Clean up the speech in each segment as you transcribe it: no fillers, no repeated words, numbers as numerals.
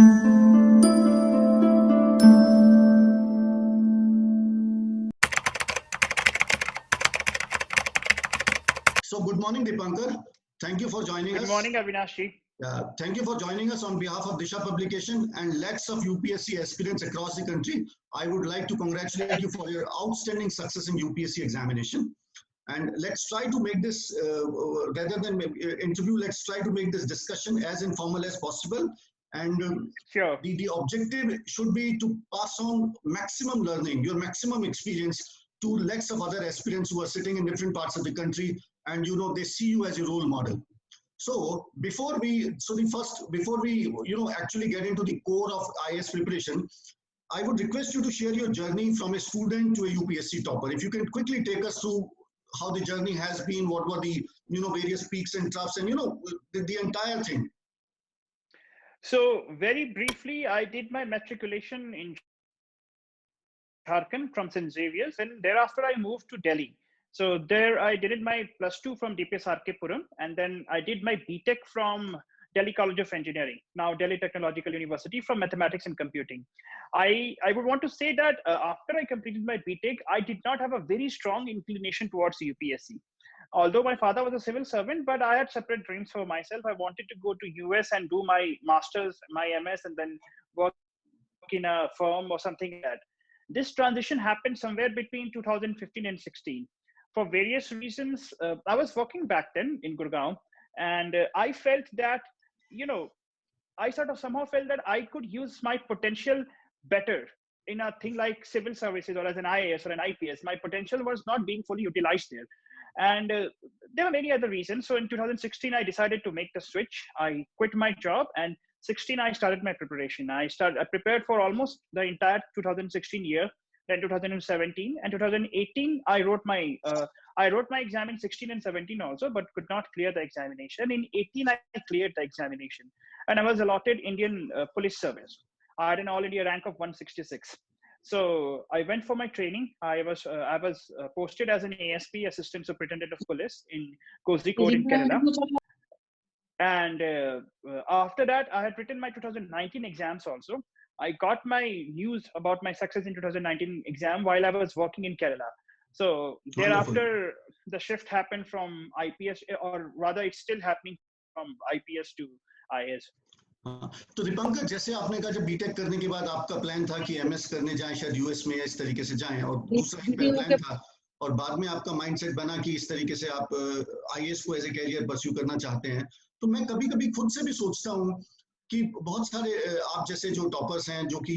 So good morning, Dipankar. Thank you for joining us. Good morning, Avinash ji. Thank you for joining us on behalf of Disha Publication and lakhs of UPSC aspirants across the country. I would like to congratulate you for your outstanding success in UPSC examination. And let's try to make this, rather than interview, let's try to make this discussion as informal as possible. And Sure. the objective should be to pass on maximum learning, your maximum experience to lakhs of other aspirants who are sitting in different parts of the country, and they see you as a role model. So before we actually get into the core of IAS preparation, I would request you to share your journey from a student to a UPSC topper. If you can quickly take us through how the journey has been, what were the various peaks and troughs, and the entire thing. So very briefly, I did my matriculation in Jharkhand from St. Xavier's, and thereafter I moved to Delhi. So there I did my +2 from DPS RK Puram, and then I did my BTech from Delhi College of Engineering, now Delhi Technological University, from mathematics and computing. I would want to say that after I completed my BTech, I did not have a very strong inclination towards UPSC. Although my father was a civil servant, but I had separate dreams for myself. I wanted to go to US and do my master's, my MS, and then work in a firm or something like that. This transition happened somewhere between 2015 and 16. For various reasons, I was working back then in Gurgaon, and I felt that, I sort of somehow felt that I could use my potential better in a thing like civil services or as an IAS or an IPS. My potential was not being fully utilized there. And there were many other reasons. So in 2016, I decided to make the switch. I quit my job, and 16, I started my preparation. I prepared for almost the entire 2016 year. Then 2017 and 2018, I wrote my exam in 16 and 17 also, but could not clear the examination. In 18, I cleared the examination, and I was allotted Indian Police Service. I had an all India rank of 166. So I went for my training. I was posted as an ASP, Assistant Superintendent of Police, in Kozhikode in Kerala. And after that, I had written my 2019 exams also. I got my news about my success in 2019 exam while I was working in Kerala. So thereafter, the shift happened from IPS, or rather it's still happening from IPS to IAS. तो दीपांकर, जैसे आपने कहा जब BTech करने के बाद आपका plan था कि एमएस करने जाएं, शायद यूएस में इस तरीके से जाएं, और दूसरा ही प्लान था, और बाद में आपका माइंडसेट बना कि इस तरीके से आप आईएएस को एज ए कैरियर परस्यू करना चाहते हैं. तो मैं कभी-कभी खुद से भी सोचता हूं कि बहुत सारे आप जैसे जो टॉपर्स हैं जो कि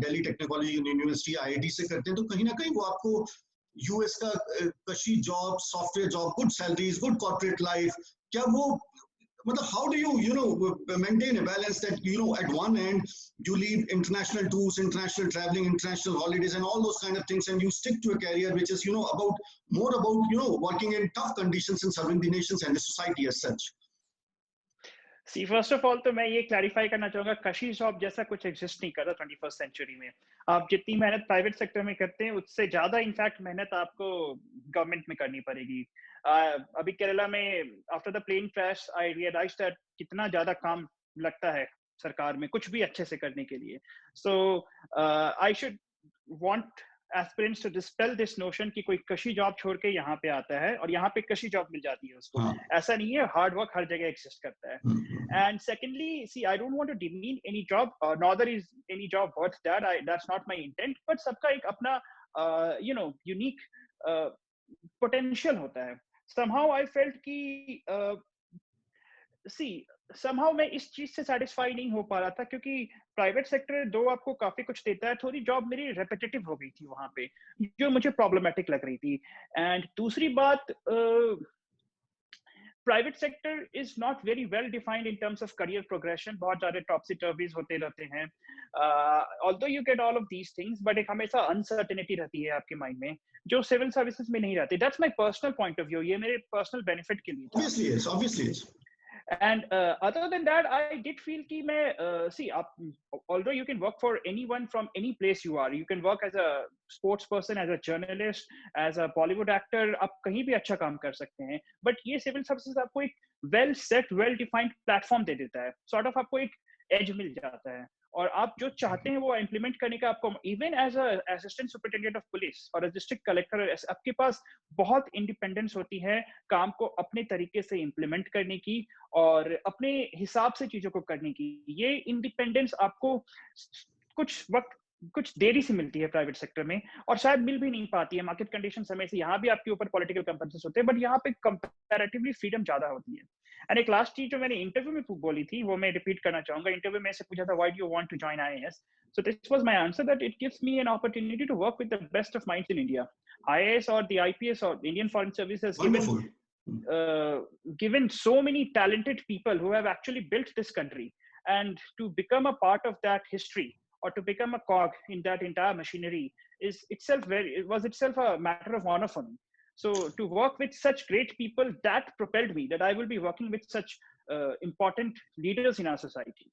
दिल्ली टेक्नोलॉजी यूनिवर्सिटी आईआईटी से करते हैं, तो कहीं ना कहीं वो आपको यूएस का कशी job, software job, good salaries, good corporate life, क्या वो मतलब how do you maintain a balance that at one end you leave international tours, international traveling, international holidays and all those kind of things, and you stick to a career which is about working in tough conditions and serving the nations and the society as such. See, first of all, तो मैं ये clarify करना चाहूंगा, कशी job जैसा कुछ exist नहीं करता 21st सेंचुरी में. आप जितनी मेहनत प्राइवेट सेक्टर में करते हैं, उससे ज्यादा इनफैक्ट मेहनत आपको गवर्नमेंट में करनी पड़ेगी. अभी केरला में after the plane crash I realise that कितना ज्यादा काम लगता है सरकार में कुछ भी अच्छे से करने के लिए. So I should want aspirants to dispel this notion कि कोई कशी जॉब छोड़ के यहाँ पे आता है और यहाँ पे कशी जॉब मिल जाती है उसको. ऐसा नहीं है, हार्ड वर्क हर जगह एग्जिस्ट करता है. And secondly, see, I don't want to demean any job, neither is any job worth that. That's not my intent. But सबका एक अपना यूनिक पोटेंशियल होता है. somehow I felt कि somehow मैं इस चीज से सेटिस्फाई नहीं हो पा रहा था, क्योंकि प्राइवेट सेक्टर दो आपको काफी कुछ देता है, थोड़ी जॉब मेरी रेपिटेटिव हो गई थी वहां पे, जो मुझे प्रॉब्लमेटिक लग रही थी. एंड दूसरी बात, private sector is not very well defined in terms of career progression. बहुत सारे टॉपसी टर्वीज होते रहते हैं. Although you get all of these things, but एक हमेशा अनसर्टेनिटी रहती है आपके माइंड में, जो सिविल सर्विसेज में नहीं रहती. That's my personal point of view. ये मेरे पर्सनल बेनिफिट के लिए था. Obviously. And other than that, I did feel कि मैं see, although you can work for anyone from any place you are, you can work as a sports person, as a journalist, as a Bollywood actor, आप कहीं भी अच्छा काम कर सकते हैं. But ये civil services आपको एक well set, well defined platform दे देता है. Sort of आपको एक एज मिल जाता है, और आप जो चाहते हैं वो इम्प्लीमेंट करने का आपको, even as assistant superintendent of police और डिस्ट्रिक्ट कलेक्टर, आपके पास बहुत इंडिपेंडेंस होती है काम को अपने तरीके से इम्प्लीमेंट करने की और अपने हिसाब से चीजों को करने की। ये इंडिपेंडेंस आपको कुछ वक्त, कुछ देरी से मिलती है प्राइवेट सेक्टर में, और शायद मिल भी नहीं पाती है, मार्केट कंडीशन समय से, यहाँ भी आपके ऊपर पॉलिटिकल कंपल्सस होते हैं, बट यहाँ पे कंपैरेटिवली फ्रीडम ज्यादा होती है। एंड एक लास्ट चीज जो मैंने इंटरव्यू में बोली थी वो मैं रिपीट करना चाहूंगा। इंटरव्यू में से पूछा था, why do you want to join IAS? So this was my answer, that it gives me an opportunity to work with the best of minds in India. IAS और द आईपीएस और Indian foreign service has Wonderful. given so many talented people who have actually built this country, and to become a part of that history or to become a cog in that entire machinery it was itself a matter of honor for me. So to work with such great people, that propelled me that I will be working with such important leaders in our society.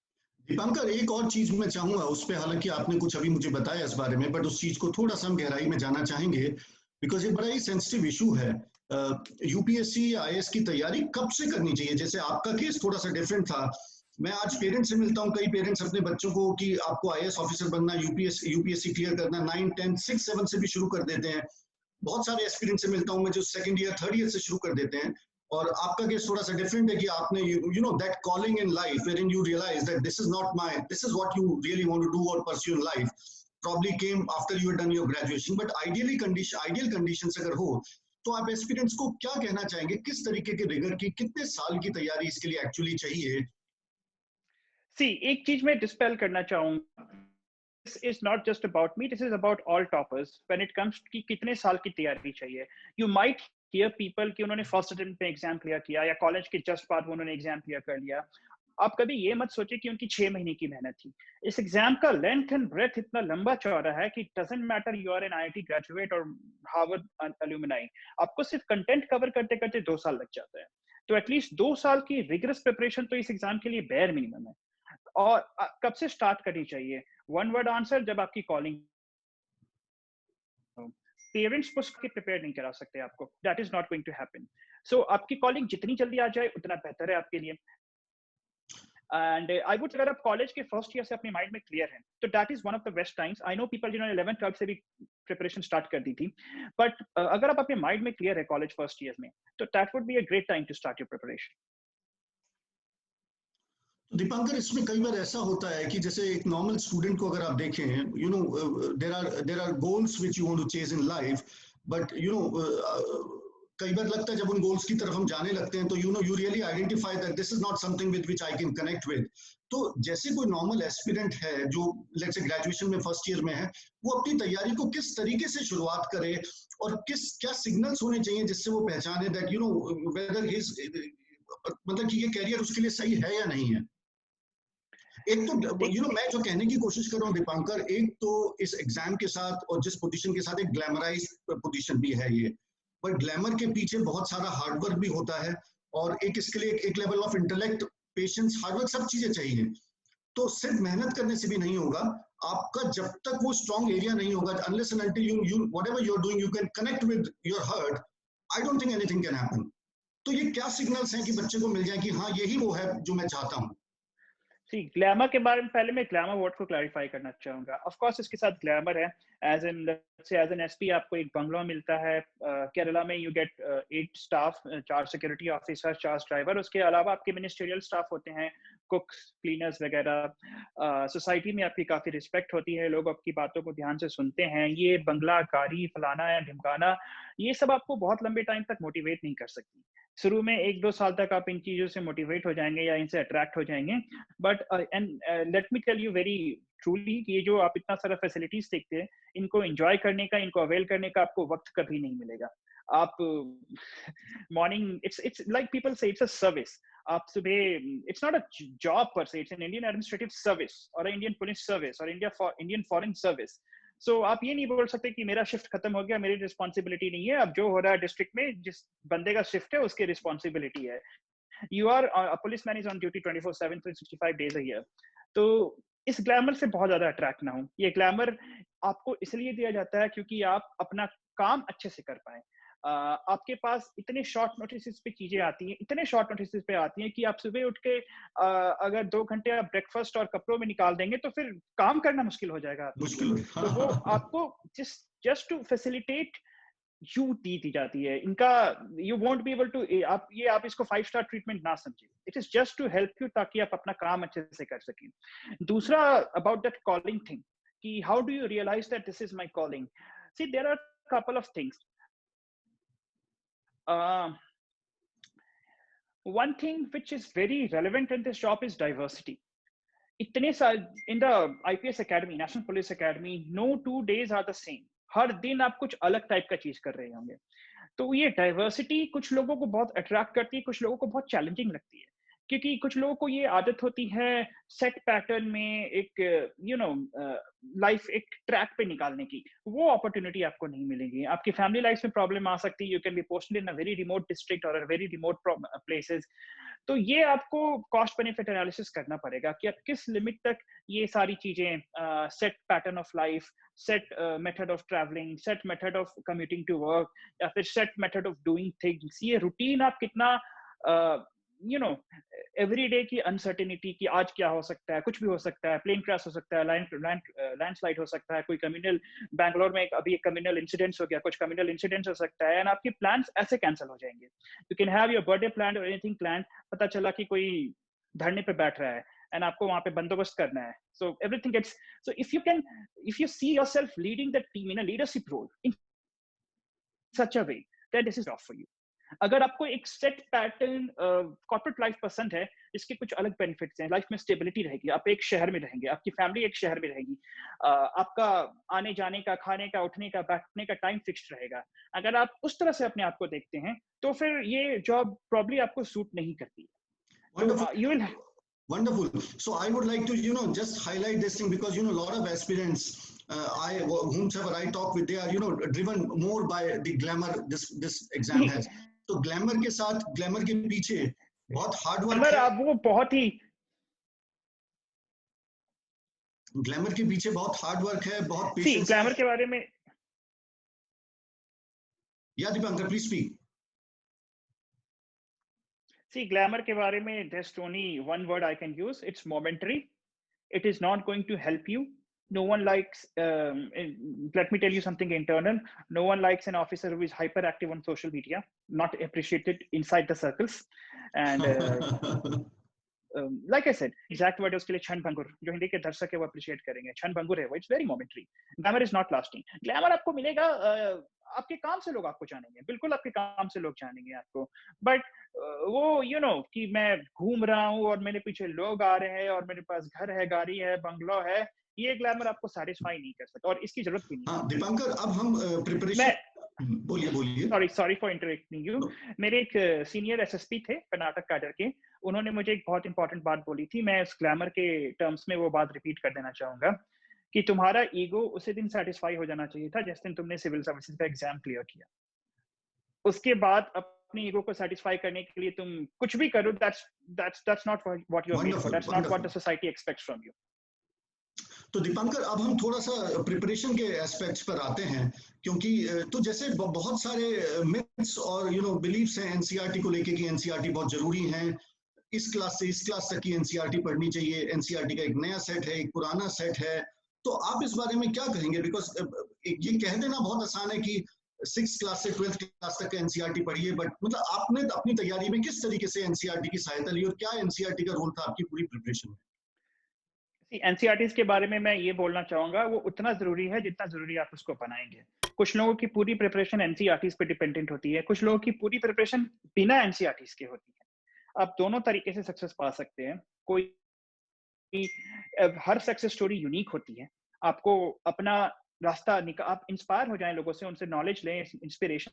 Dipankar, एक और चीज मैं चाहूंगा उस पे, हालांकि आपने कुछ अभी मुझे बताया इस बारे में, बट उस चीज को थोड़ा सा हम गहराई में जाना चाहेंगे, बिकॉज ये बड़ा ही सेंसिटिव इशू है। यूपीएससी आईएएस की तैयारी कब से करनी चाहिए? जैसे आपका केस थोड़ा सा डिफरेंट था। मैं आज पेरेंट्स से मिलता हूँ, कई पेरेंट्स अपने बच्चों को कि आपको आईएएस ऑफिसर बनना, यूपीएससी क्लियर करना, 9, 10, 6, 7 से भी शुरू कर देते हैं। बहुत सारे एक्सपीरियंस से मिलता हूँ मैं जो सेकंड ईयर, थर्ड ईयर से शुरू कर देते हैं। और आपका केस थोड़ा सा डिफरेंट है कि आपने you know that calling in life wherein you realize that this is what you really want to do or pursue in life probably came after you had done your graduation, but ideal conditions अगर हो तो आप experience को क्या कहना चाहेंगे? किस तरीके के रिगर की, कितने साल की तैयारी इसके लिए एक्चुअली चाहिए? एक चीज मैं डिस्पेल करना चाहूंगा, this is not just about me, this is about all toppers when it comes कि कितने साल की तैयारी चाहिए। You might hear people कि उन्होंने फर्स्ट अटेम्प्ट पे एग्जाम क्लियर किया या कॉलेज के जस्ट बाद उन्होंने एग्जाम क्लियर कर लिया। आप कभी ये मत सोचिए कि उनकी 6 महीने की मेहनत थी। इस एग्जाम का लेंथ एंड ब्रेथ इतना लंबा चौड़ा है कि doesn't matter you are an IIT graduate और हार्वर्ड अलुमनाई, आपको सिर्फ कंटेंट कवर करते करते 2 साल लग जाता है। तो एटलीस्ट 2 साल की रिगरस प्रिपरेशन तो इस एग्जाम के लिए बेयर मिनिमम है। और कब से स्टार्ट करनी चाहिए? वन वर्ड आंसर, जब आपकी कॉलिंग। पेरेंट्स पुश के प्रिपेयर नहीं करा सकते आपको, that is not going to happen. So आपकी कॉलिंग जितनी जल्दी आ जाए उतना बेहतर है आपके लिए। एंड आई वुड, अगर आप कॉलेज के फर्स्ट ईयर से अपने माइंड में क्लियर है तो that is one of the best times. I know people जिन्होंने 11th 12th से भी प्रिपरेशन स्टार्ट कर दी थी, बट अगर आप अपने माइंड में क्लियर है कॉलेज फर्स्ट ईयर में, तो that would be a great time to start your preparation. Deepankar, इसमें कई बार ऐसा होता है कि जैसे एक नॉर्मल स्टूडेंट को अगर आप देखें, there are goals which you want to chase in life, but कई बार लगता है जब उन गोल्स की तरफ हम जाने लगते हैं तो you really identify that this is not something with which I can connect with. तो जैसे कोई नॉर्मल एस्पिरेंट है जो लेट्स से ग्रेजुएशन में फर्स्ट ईयर में है, वो अपनी तैयारी को किस तरीके से शुरुआत करे और क्या सिग्नल्स होने चाहिए जिससे वो पहचाने दैट वेदर हिज, मतलब कि ये कैरियर उसके लिए सही है या नहीं है? एक तो मैं जो कहने की कोशिश कर रहा हूँ दीपांकर, एक तो इस एग्जाम के साथ और जिस पोजीशन के साथ एक ग्लैमराइज पोजीशन भी है ये, पर ग्लैमर के पीछे बहुत सारा हार्डवर्क भी होता है, और एक इसके लिए एक level of intellect, patience, hard work, सब चीजें चाहिए। तो सिर्फ मेहनत करने से भी नहीं होगा आपका, जब तक वो स्ट्रॉन्ग एरिया नहीं होगा, unless and until you whatever you are doing you can connect with your heart, I don't think anything can happen. तो ये क्या सिग्नल्स हैं कि बच्चे को मिल जाए कि हाँ यही वो है जो मैं चाहता हूँ? ग्लैमर के बारे में पहले मैं ग्लैमर वर्ड को क्लैरिफाई करना चाहूंगा। ऑफ कोर्स इसके साथ ग्लैमर है, एज एन एसपी आपको एक बंगलो मिलता है। केरला में you get 8 staff, 4 security officer, 4 driver. उसके अलावा आपके मिनिस्ट्रियल स्टाफ होते हैं, कुक्स, क्लीनर्स वगैरह। सोसाइटी में आपकी काफी रिस्पेक्ट होती है, लोग आपकी बातों को ध्यान से सुनते हैं। ये बंगला, कारी, फलाना या ढिमकाना, ये सब आपको बहुत लंबे टाइम तक मोटिवेट नहीं कर सकती। शुरू में 1-2 साल तक आप इन चीजों से मोटिवेट हो जाएंगे या इनसे अट्रैक्ट हो जाएंगे, but let me tell you very truly कि ये जो आप इतना सारा फैसिलिटीज देखते हैं, इनको एंजॉय करने का, इनको अवेल करने का आपको वक्त कभी नहीं मिलेगा। आप मॉर्निंग, इट्स लाइक पीपल से इट्स अ सर्विस। आप सुबह, इट्स नॉट अ जॉब पर से, it's an Indian administrative service और इंडियन पुलिस सर्विस और इंडियन फॉरेन सर्विस। सो आप ये नहीं बोल सकते कि मेरा शिफ्ट खत्म हो गया, मेरी रिस्पॉन्सिबिलिटी नहीं है। अब जो हो रहा है डिस्ट्रिक्ट में, जिस बंदे का शिफ्ट है उसकी रिस्पॉन्सिबिलिटी है। You are a policeman is on duty 24/7 365 days a year. तो इस ग्लैमर से बहुत ज्यादा अट्रैक्ट ना हो। ये ग्लैमर आपको इसलिए दिया जाता है क्योंकि आप अपना काम अच्छे से कर पाए। आपके पास इतने शॉर्ट नोटिस पे चीजें आती हैं, इतने शॉर्ट नोटिस पे आती हैं कि आप सुबह उठ के अगर 2 घंटे आप ब्रेकफास्ट और कपड़ों में निकाल देंगे तो फिर काम करना मुश्किल हो जाएगा आपके लिए। मुश्किल। तो वो आपको जस्ट टू फैसिलिटेट यू दी जाती है इनका। You won't be able to, आप इसको 5 स्टार ट्रीटमेंट ना समझिए, it is just to help you ताकि आप अपना काम अच्छे से कर सकें। दूसरा, अबाउट दैट कॉलिंग थिंग, कि how do you realise that this is my calling. See there are couple of things. One thing which is very relevant in this job is diversity. इतने साल in the IPS Academy, National Police Academy, no 2 days are the same. हर दिन आप कुछ अलग type का चीज कर रहे होंगे। तो ये डाइवर्सिटी कुछ लोगों को बहुत अट्रैक्ट करती है, कुछ लोगों को बहुत चैलेंजिंग लगती है, क्योंकि कुछ लोगों को ये आदत होती है सेट पैटर्न में एक लाइफ एक ट्रैक पे निकालने की। वो अपॉर्चुनिटी आपको नहीं मिलेगी। आपकी फैमिली लाइफ में प्रॉब्लम आ सकती है, you can be posted in a very remote district और वेरी रिमोट प्लेसेस। तो ये आपको कॉस्ट बेनिफिट एनालिसिस करना पड़ेगा कि आप किस लिमिट तक ये सारी चीजें, set pattern of life, set method of travelling, set method of commuting to work, या फिर set method of doing things, ये रूटीन आप कितना एवरीडे की अनसर्टेनिटी की आज क्या हो सकता है, कुछ भी हो सकता है, प्लेन क्रैश हो सकता है, लैंडस्लाइड हो सकता है, कोई कम्युनल, बैंगलोर में अभी एक कम्युनल इंसिडेंट्स हो गया, कुछ कम्युनल इंसिडेंट्स हो सकता है, एंड आपके प्लान्स ऐसे कैंसिल हो जाएंगे। You can have your birthday plan और एनीथिंग प्लान, पता चला कि कोई धरने पे बैठ रहा है एंड आपको वहां पे बंदोबस्त करना है। So everything gets, so if you see yourself leading the team in a leadership role in such a way that this is of for you. अगर आपको एक सेट पैटर्न कॉर्पोरेट लाइफ पसंद है, इसके कुछ अलग बेनिफिट्स हैं, लाइफ में स्टेबिलिटी रहेगी, आप एक शहर में रहेंगे, आपकी फैमिली एक शहर में रहेगी, आपका आने जाने का, खाने का, उठने का, बैठने का टाइम फिक्स्ड रहेगा। अगर आप उस तरह से अपने आप को देखते हैं तो फिर ये जॉब प्रॉब्ली आपको सूट नहीं करती। तो you will Wonderful. So I would like to, just highlight this thing because, a lot of aspirants, whomsoever I talk with, they are, driven more by the glamour this exam has. तो glamour के साथ, glamour के पीछे बहुत hard work है। वो बहुत ही, glamour के पीछे बहुत हार्ड वर्क है, बहुत पेशेंस। ग्लैमर के बारे में, या Dipankar please speak. See, glamour के बारे में, there's only one word I can use. It's momentary. It is not going to help you. No one likes, let me tell you something internal. No one likes an officer who is hyperactive on social media, not appreciated inside the circles. And like I said, exact word है उसके लिए क्षण भंगुर, जो हिंदी के दर्शक है वो अप्रिशिएट करेंगे। क्षण भंगुर है वो, it's very momentary. Glamour is not lasting. Glamour आपको मिलेगा, आपके काम से लोग आपको जानेंगे, बिल्कुल आपके काम से लोग जानेंगे आपको, बट वो कि मैं घूम रहा हूँ और मेरे पीछे लोग आ रहे हैं और मेरे पास घर है, गाड़ी है, बंगलो है, ये ग्लैमर आपको सेटिस्फाई नहीं कर सकता और इसकी जरूरत भी नहीं। हाँ दीपांकर, अब हम प्रिपरेशन, बोलिए। Sorry for interrupting you. मेरे एक सीनियर एसएसपी थे कर्नाटक कैडर के, उन्होंने मुझे एक बहुत इंपॉर्टेंट बात बोली थी, मैं उस ग्लैमर के टर्म्स में वो बात रिपीट कर देना चाहूंगा, कि तुम्हारा ईगो उसी दिन सेटिस्फाई हो जाना चाहिए था जिस दिन तुमने सिविल सर्विसेज का एग्जाम क्लियर किया। उसके बाद अपनी ईगो को सेटिस्फाई करने के लिए तुम कुछ भी करो, that's not what you're made for, that's not what the society expects from you. तो दीपांकर, अब हम थोड़ा सा प्रिपरेशन के एस्पेक्ट्स पर आते हैं, क्योंकि तो जैसे बहुत सारे मिथ्स और बिलीफ्स हैं एनसीईआरटी को लेके कि एनसीईआरटी बहुत जरूरी है, इस क्लास से इस क्लास तक की एनसीईआरटी पढ़नी चाहिए, एनसीईआरटी का एक नया सेट है, एक पुराना सेट है, तो आप इस बारे में क्या कहेंगे? बिकॉज ये कह देना बहुत आसान है कि 6th क्लास से 12th क्लास तक का एनसीईआरटी पढ़िए, बट मतलब आपने अपनी तैयारी में किस तरीके से एनसीईआरटी की सहायता ली और क्या एनसीईआरटी का रोल था आपकी पूरी प्रिपरेशन में? एनसीईआरटीज के बारे में मैं ये बोलना चाहूंगा, वो उतना जरूरी है जितना जरूरी आप उसको बनाएंगे। कुछ लोगों की पूरी प्रिपरेशन एनसीईआरटीज पे डिपेंडेंट होती है, कुछ लोगों की पूरी प्रिपरेशन बिना एनसीईआरटीज के होती है। आप दोनों तरीके से सक्सेस पा सकते हैं। कोई, हर सक्सेस स्टोरी यूनिक होती है, आपको अपना रास्ता आप इंस्पायर हो जाएं लोगों से, उनसे नॉलेज लें, इंस्पिरेशन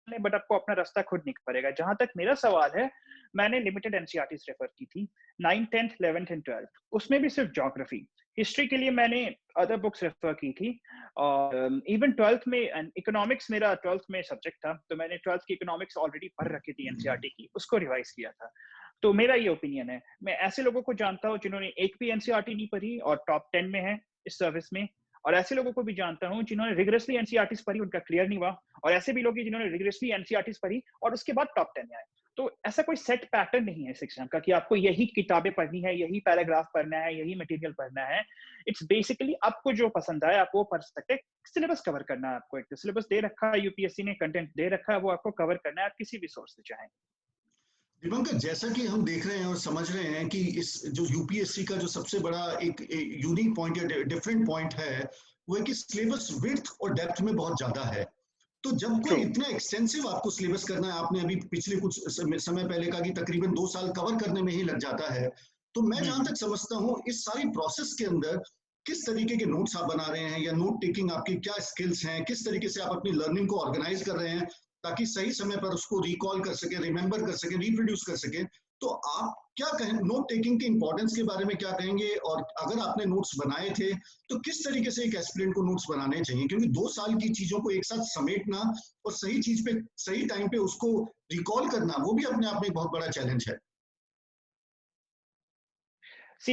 लें, बट आपको अपना रास्ता खुद निकल पड़ेगा। जहां तक मेरा सवाल है, मैंने लिमिटेड एनसीईआरटीज रेफर की थी 9th, 10th, 11th and 12th, उसमें भी सिर्फ ज्योग्राफी, हिस्ट्री के लिए मैंने अदर बुक्स रेफर की थी, और इवन 12th में इकोनॉमिक्स मेरा 12th में सब्जेक्ट था, तो मैंने 12th की इकोनॉमिक्स ऑलरेडी पढ़ रखी थी एनसीईआरटी की, उसको रिवाइज किया था। तो मेरा ये ओपिनियन है। मैं ऐसे लोगों को जानता हूँ जिन्होंने एक भी एनसीईआरटी नहीं पढ़ी और टॉप 10 में है इस सर्विस में, और ऐसे लोगों को भी जानता हूँ जिन्होंने रिगरसली एनसीईआरटी पढ़ी, उनका क्लियर नहीं हुआ, और ऐसे भी लोग हैं जिन्होंने रिगरसली एनसीईआरटी पढ़ी और उसके बाद टॉप 10 में आए। तो ऐसा कोई सेट पैटर्न नहीं है इस एग्जाम का कि आपको यही किताबें पढ़नी है, यही पैराग्राफ पढ़ना है, यही मटेरियल पढ़ना है। इट्स बेसिकली आपको जो पसंद आए आप वो पढ़ सकते हैं। सिलेबस कवर करना है आपको, एक सिलेबस दे रखा है यूपीएससी ने, कंटेंट दे रखा है, वो आपको कवर करना है, आप किसी भी सोर्स से चाहें। दिवंकर, जैसा कि हम देख रहे हैं और समझ रहे हैं कि इस जो यूपीएससी का जो सबसे बड़ा एक यूनिक पॉइंट या डिफरेंट पॉइंट है वो है कि सिलेबस विड्थ और डेप्थ में बहुत ज्यादा है। तो जब कोई इतना एक्सटेंसिव आपको सिलेबस करना है, आपने अभी पिछले कुछ समय पहले कहा कि तकरीबन 2 साल कवर करने में ही लग जाता है, तो मैं जहां तक समझता हूँ इस सारी प्रोसेस के अंदर किस तरीके के नोट्स आप बना रहे हैं या नोट टेकिंग आपकी क्या स्किल्स हैं, किस तरीके से आप अपनी लर्निंग को ऑर्गेनाइज कर रहे हैं ताकि सही समय पर उसको रिकॉल कर सके, रिमेंबर कर सके, रिप्रोड्यूस कर सके। तो आप क्या कहें, नोट टेकिंग के इंपॉर्टेंस के बारे में क्या कहेंगे, और अगर आपने नोट्स बनाए थे तो किस तरीके से एक एस्पिरेंट को नोट्स बनाने चाहिए, क्योंकि 2 साल की चीजों को एक साथ समेटना और सही चीज पे सही टाइम पे उसको रिकॉल करना वो भी अपने आप में एक बहुत बड़ा चैलेंज है।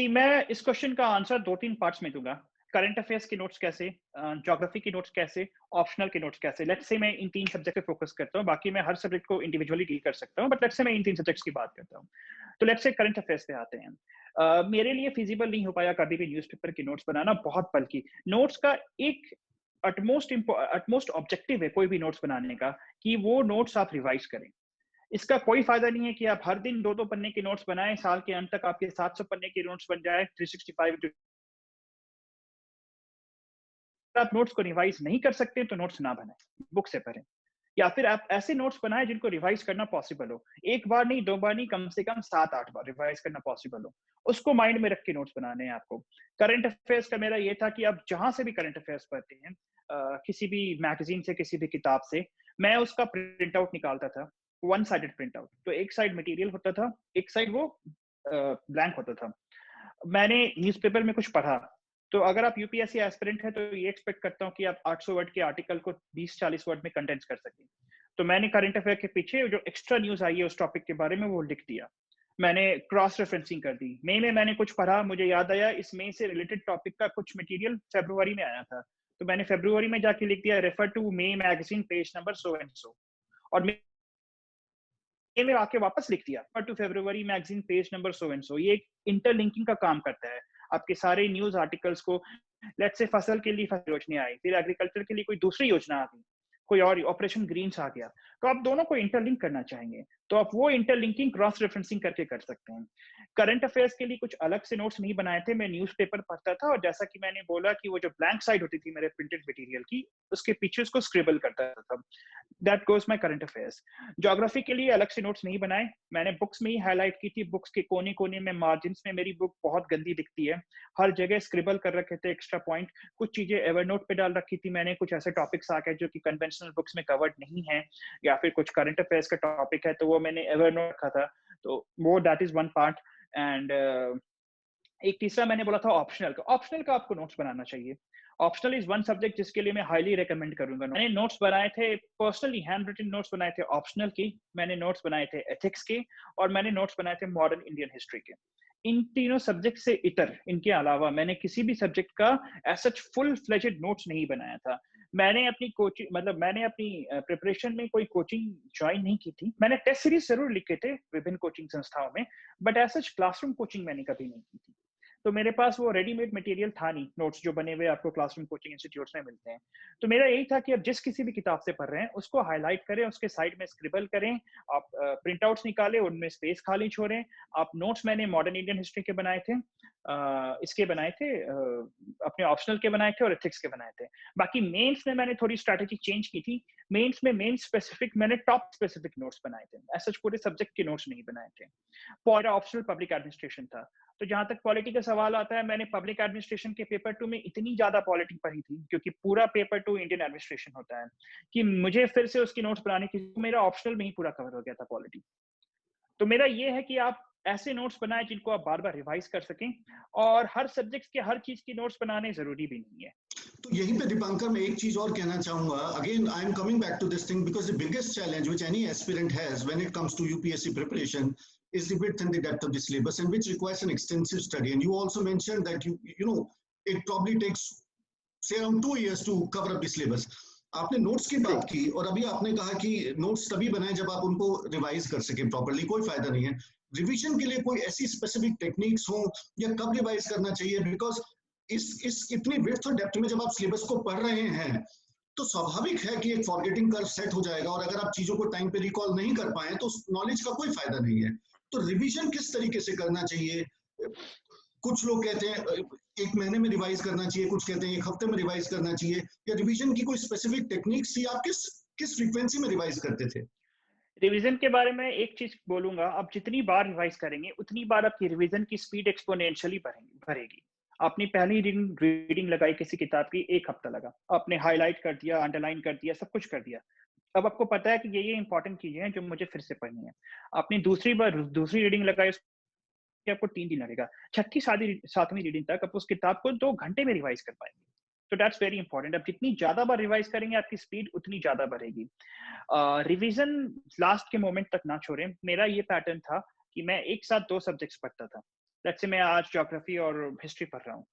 मैं इस क्वेश्चन का आंसर 2-3 पार्ट्स में दूंगा। करंट अफेयर्स के नोट्स कैसे, ज्योग्राफी के नोट्स कैसे, ऑप्शनल के नोट्स कैसे। लेट्स से मैं इन 3 सब्जेक्ट पे फोकस करता हूँ, बाकी मैं हर सब्जेक्ट को इंडिविजुअली डील कर सकता हूँ, बट लेट्स से मैं इन 3 सब्जेक्ट्स की बात करता हूँ। तो लेट्स से करंट अफेयर्स पे आते हैं। मेरे लिए फिजिबल नहीं हो पाया कभी भी न्यूज़पेपर के नोट्स बनाना, बहुत बल्कि नोट्स का एक अटमोस्ट ऑब्जेक्टिव है कोई भी नोट्स बनाने का कि वो नोट्स आप रिवाइज करें। इसका कोई फायदा नहीं है कि आप हर दिन 2-2 पन्ने के नोट्स बनाएं, साल के अंत तक आपके 700 पन्ने के नोट्स बन जाए, 365। आप नोट्स को रिवाइज नहीं कर सकते तो नोट्स ना बनाएं, बुक से पढ़ें, या फिर आप ऐसे नोट्स बनाएं जिनको रिवाइज करना पॉसिबल हो। एक बार नहीं, 2 बार नहीं, कम से कम 7-8 बार रिवाइज करना पॉसिबल हो, उसको माइंड में रख के नोट्स बनाने हैं आपको। करंट अफेयर्स का मेरा ये था कि आप जहां से भी करंट अफेयर्स पढ़ते हैं, किसी भी मैगजीन से, किसी भी किताब से, मैं उसका प्रिंट आउट निकालता था, वन साइडेड प्रिंट आउट। तो एक साइड मटेरियल होता था, एक साइड वो ब्लैंक होता था। मैंने न्यूज़पेपर में कुछ पढ़ा, तो अगर आप यूपीएससी एस्पिरेंट है तो ये एक्सपेक्ट करता हूँ कि आप 800 वर्ड के आर्टिकल को 20-40 वर्ड में कंडेंस कर सकें। तो मैंने करंट अफेयर के पीछे जो एक्स्ट्रा न्यूज आई है उस टॉपिक के बारे में वो लिख दिया। मैंने क्रॉस रेफरेंसिंग कर दी। मई में मैंने कुछ पढ़ा, मुझे याद आया इस मई से रिलेटेड टॉपिक का कुछ मटेरियल फरवरी में आया था, तो मैंने फरवरी में जाके लिख दिया refer to May magazine page number so and so, और में आके वापस लिख दिया refer to February magazine page number so and so. ये एक इंटरलिंकिंग का काम करता है, आपके सारे न्यूज आर्टिकल्स को। लेट्स से फसल के लिए फसल योजना आई, फिर एग्रीकल्चर के लिए कोई दूसरी योजना आ गई, कोई और ऑपरेशन ग्रीन्स आ गया, तो आप दोनों को इंटरलिंक करना चाहेंगे तो आप वो इंटरलिंकिंग क्रॉस रेफरेंसिंग करके कर सकते हैं। करंट अफेयर्स के लिए कुछ अलग से नोट्स नहीं बनाए थे, मैं न्यूज़पेपर पढ़ता था और जैसा कि मैंने बोला कि वो जो ब्लैंक साइड होती थी मेरे प्रिंटेड मटेरियल की, उसके पीछे उसको स्क्रिबल करता था। That goes my current affairs. Geography के लिए अलग से नोट्स नहीं बनाए, मैंने बुक्स में ही हाईलाइट की थी। बुक्स के कोने कोने में, मार्जिन्स में मेरी बुक बहुत गंदी दिखती है, हर जगह स्क्रिबल कर रखे थे एक्स्ट्रा पॉइंट। कुछ चीजें एवरनोट पे डाल रखी थी मैंने, कुछ ऐसे टॉपिक्स आ गए जो कि कन्वेंशनल बुक्स में कवर्ड नहीं है, या फिर कुछ करंट अफेयर्स का टॉपिक है तो वो मैंने एवरनोट रखा था, तो वो that is one part. And एक तीसरा मैंने बोला था ऑप्शनल का। ऑप्शनल का आपको नोट्स बनाना चाहिए। ऑप्शनल इज वन सब्जेक्ट जिसके लिए मैं हाईली रेकमेंड करूंगा। मैंने नोट्स बनाए थे, पर्सनली हैंड रिटन नोट्स बनाए थे ऑप्शनल की, मैंने नोट्स बनाए थे एथिक्स के, और मैंने नोट्स बनाए थे मॉडर्न इंडियन हिस्ट्री के। इन तीनों सब्जेक्ट से इतर, इनके अलावा मैंने किसी भी सब्जेक्ट का ऐसा फुल फ्लेजेड नोट्स नहीं बनाया था। मैंने अपनी कोचिंग, मतलब मैंने अपनी प्रिपरेशन में कोई कोचिंग ज्वाइन नहीं की थी। मैंने टेस्ट सीरीज जरूर लिखे थे विभिन्न कोचिंग संस्थाओं में, बट ऐसा क्लासरूम कोचिंग मैंने कभी नहीं की थी। तो मेरे पास वो रेडीमेड मटेरियल था नहीं, नोट्स जो बने हुए आपको क्लासरूम कोचिंग इंस्टीट्यूट्स में मिलते हैं। तो मेरा यही था कि आप जिस किसी भी किताब से पढ़ रहे हैं उसको हाईलाइट करें, उसके साइड में स्क्रिबल करें, आप प्रिंट आउट्स निकालें, उनमें स्पेस खाली छोड़ें। आप नोट्स मैंने मॉडर्न इंडियन हिस्ट्री के बनाए थे, इसके बनाए थे, अपने ऑप्शनल के बनाए थे और एथिक्स के बनाए थे। बाकी मेंस में मैंने थोड़ी स्ट्रैटेजी चेंज की थी। मेंस में मेन स्पेसिफिक मैंने टॉप स्पेसिफिक नोट्स बनाए थे, ऐसे पूरे सब्जेक्ट के नोट्स नहीं बनाए थे। पूरा ऑप्शनल पब्लिक एडमिनिस्ट्रेशन था। तो जहां तक पॉलिटी का सवाल आता है, मैंने पब्लिक एडमिनिस्ट्रेशन के पेपर 2 में इतनी ज्यादा पॉलिटी पढ़ी थी, क्योंकि पूरा पेपर 2 इंडियन एडमिनिस्ट्रेशन होता है, कि मुझे फिर से उसकी नोट्स बनाने की, मेरा ऑप्शनल में ही पूरा कवर हो गया था पॉलिटी। तो मेरा ये है कि आप ऐसे नोट्स बनाएं जिनको आप बार बार रिवाइज कर सकें, और हर सब्जेक्ट के हर चीज की नोट्स बनाने जरूरी भी नहीं है। तो यहीं पे दीपांकर मैं एक चीज और कहना चाहूंगा, again I am coming back to this thing because the biggest challenge which any aspirant has when it comes to UPSC preparation is the width and the depth of the syllabus, and which requires an extensive study. And you also mentioned that you know it probably takes say around 2 years to cover up the syllabus. आपने notes की बात की और अभी आपने कहा कि notes तभी बनाए जब आप उनको रिवाइज कर सके प्रॉपर्ली, कोई फायदा नहीं है। रिवीजन के लिए कोई ऐसी स्पेसिफिक टेक्निक्स हो या कब रिवाइज करना चाहिए? बिकॉज इस इतनी विड्थ और डेप्थ में जब आप सिलेबस को पढ़ रहे हैं तो स्वाभाविक है कि एक फॉरगेटिंग कर्व सेट हो जाएगा, और अगर आप चीजों को टाइम पे रिकॉल नहीं कर पाए तो नॉलेज का कोई फायदा नहीं है। तो रिवीजन किस तरीके से करना चाहिए? कुछ लोग कहते हैं 1 महीने में रिवाइज करना चाहिए, कुछ कहते हैं 1 हफ्ते में रिवाइज करना चाहिए, या रिवीजन की कोई स्पेसिफिक टेक्निक्स थी? आप किस फ्रीक्वेंसी में रिवाइज करते थे? रिवीजन के बारे में एक चीज बोलूंगा, आप जितनी बार रिवाइज करेंगे उतनी बार आपकी रिवीजन की स्पीड एक्सपोनेंशियली बढ़ेगी। आपने पहली रीडिंग लगाई किसी किताब की, 1 हफ्ता लगा, आपने हाईलाइट कर दिया, अंडरलाइन कर दिया, सब कुछ कर दिया। अब आपको पता है कि ये इंपॉर्टेंट चीजें हैं जो मुझे फिर से पढ़नी है। आपने दूसरी रीडिंग लगाई, आपको 3 दिन लगेगा। छठी 7वीं रीडिंग तक आप उस किताब को 2 घंटे में रिवाइज कर पाएंगे। तो दैट्स वेरी इंपॉर्टेंट। अब जितनी ज्यादा बार रिवाइज करेंगे आपकी स्पीड उतनी ज्यादा बढ़ेगी। रिवीजन लास्ट के मोमेंट तक ना छोड़ें। मेरा ये पैटर्न था कि मैं एक साथ 2 सब्जेक्ट्स पढ़ता था। लेट्स से मैं आज ज्योग्राफी और हिस्ट्री पढ़ रहा हूँ,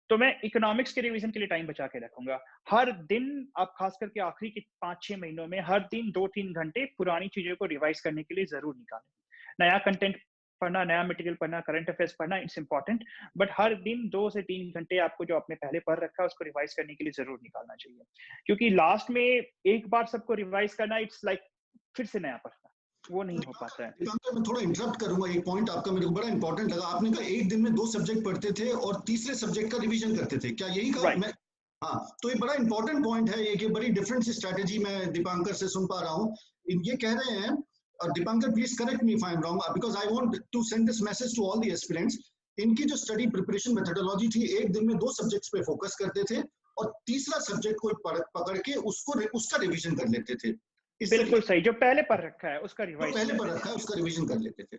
तो मैं इकोनॉमिक्स के रिवीजन के लिए टाइम बचा के रखूंगा। हर दिन आप खास करके आखिरी के 5-6 महीनों में हर दिन 2-3 घंटे पुरानी चीजों को रिवाइज करने के लिए जरूर निकालें। नया कंटेंट पढ़ना, नया मटेरियल पढ़ना, करंट अफेयर्स पढ़ना, इट्स इंपॉर्टेंट, बट हर दिन 2 से 3 घंटे आपको जो आपने पहले पढ़ रखा है उसको रिवाइज करने के लिए जरूर निकालना चाहिए। क्योंकि लास्ट में एक बार सबको रिवाइज करना, इट्स लाइक फिर से नया पढ़ना, वो नहीं हो पाता है। मैं थोड़ा इंटरप्ट करूंगा, ये पॉइंट आपका मेरे को बड़ा इंपॉर्टेंट लगा। आपने कहा एक दिन में 2 सब्जेक्ट पढ़ते थे और तीसरे सब्जेक्ट का रिवीजन करते थे, क्या यही कहा? Right. मैं हाँ, तो ये बड़ा इंपॉर्टेंट पॉइंट है, ये कि बड़ी डिफरेंट सी स्ट्रेटेजी मैं दीपांकर से सुन पा रहा हूँ। ये कह रहे हैं, और Deepankar please correct me if I am wrong, because I want to send this message to all the aspirants. इनकी जो स्टडी प्रिपरेशन मेथोडोलॉजी थी, एक दिन में 2 सब्जेक्ट्स पे फोकस करते थे और तीसरा सब्जेक्ट को पकड़ के उसका रिवीजन कर लेते थे। बिल्कुल सही, जो पहले पढ़ रखा है उसका जो रिवाइज पहले पढ़ रखा है उसका रिवीजन कर लेते थे।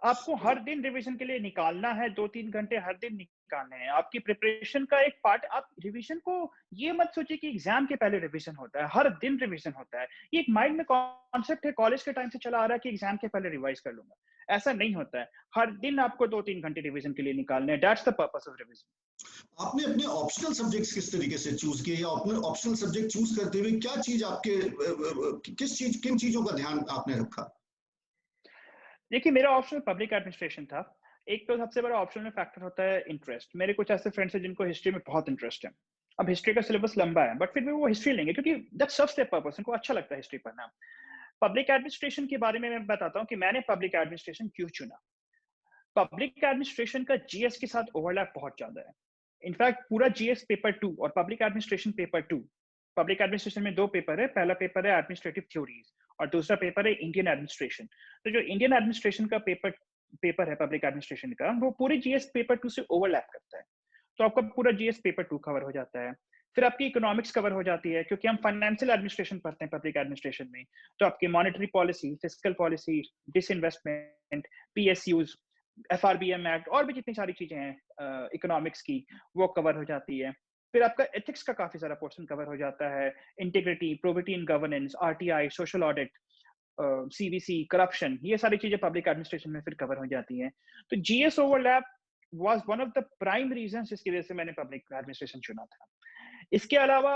आपको हर दिन रिवीजन के लिए निकालना है, 2-3 घंटे हर दिन निकालने हैं। आपकी प्रिपरेशन का एक पार्ट। आप रिवीजन को ये मत सोचिए कि एग्जाम के पहले रिवीजन होता है, हर दिन रिवीजन होता है। ये एक माइंड में कॉन्सेप्ट है, कॉलेज के टाइम से चला आ रहा है कि एग्जाम के पहले रिवाइज कर लूंगा। ऐसा नहीं होता है। हर दिन आपको 2-3 घंटे रिवीजन के लिए निकालने हैं। That's the purpose of revision. आपने अपने ऑप्शनल सब्जेक्ट्स किस तरीके से चूज किए, या अपने ऑप्शनल सब्जेक्ट चूज करते हुए क्या चीज आपके किन चीजों का ध्यान आपने रखा? देखिए, मेरा ऑप्शनल पब्लिक एडमिनिस्ट्रेशन था। एक तो सबसे बड़ा ऑप्शनल में फैक्टर होता है इंटरेस्ट। मेरे कुछ ऐसे फ्रेंड्स हैं जिनको हिस्ट्री में बहुत इंटरेस्ट है। अब हिस्ट्री का सिलेबस लंबा है, बट फिर भी वो हिस्ट्री लेंगे क्योंकि दैट सर्व्स देयर पर्पस, उनको अच्छा लगता है हिस्ट्री पढ़ना। पब्लिक एडमिनिस्ट्रेशन के बारे में मैं बताता हूँ कि मैंने पब्लिक एडमिनिस्ट्रेशन क्यों चुना। पब्लिक एडमिनिस्ट्रेशन का जीएस के साथ ओवरलैप बहुत ज्यादा है। इनफैक्ट पूरा जीएस पेपर 2 और public administration paper 2, public administration में 2 पेपर है। पहला पेपर है एडमिनिस्ट्रेटिव थ्योरीज और दूसरा पेपर है इंडियन एडमिनिस्ट्रेशन। तो जो इंडियन एडमिनिस्ट्रेशन का पेपर है पब्लिक एडमिनिस्ट्रेशन का, वो पूरे जीएस पेपर 2 से ओवरलैप करता है। तो आपका पूरा जीएस पेपर 2 कवर हो जाता है। फिर आपकी इकोनॉमिक्स कवर हो जाती है क्योंकि हम फाइनेंशियल एडमिनिस्ट्रेशन पढ़ते हैं पब्लिक एडमिनिस्ट्रेशन में। तो आपकी monetary policy, fiscal policy, disinvestment, PSUs, FRBM act और भी जितनी सारी चीजें हैं इकोनॉमिक्स की, वो कवर हो जाती है। फिर आपका एथिक्स का काफी सारा पोर्शन कवर हो जाता है। Integrity, probity in governance, RTI, social audit, CVC, corruption, ये सारी चीजें पब्लिक एडमिनिस्ट्रेशन में फिर कवर हो जाती हैं। तो GS overlap was one of the prime reasons जिसकी वजह से मैंने पब्लिक एडमिनिस्ट्रेशन चुना था। इसके अलावा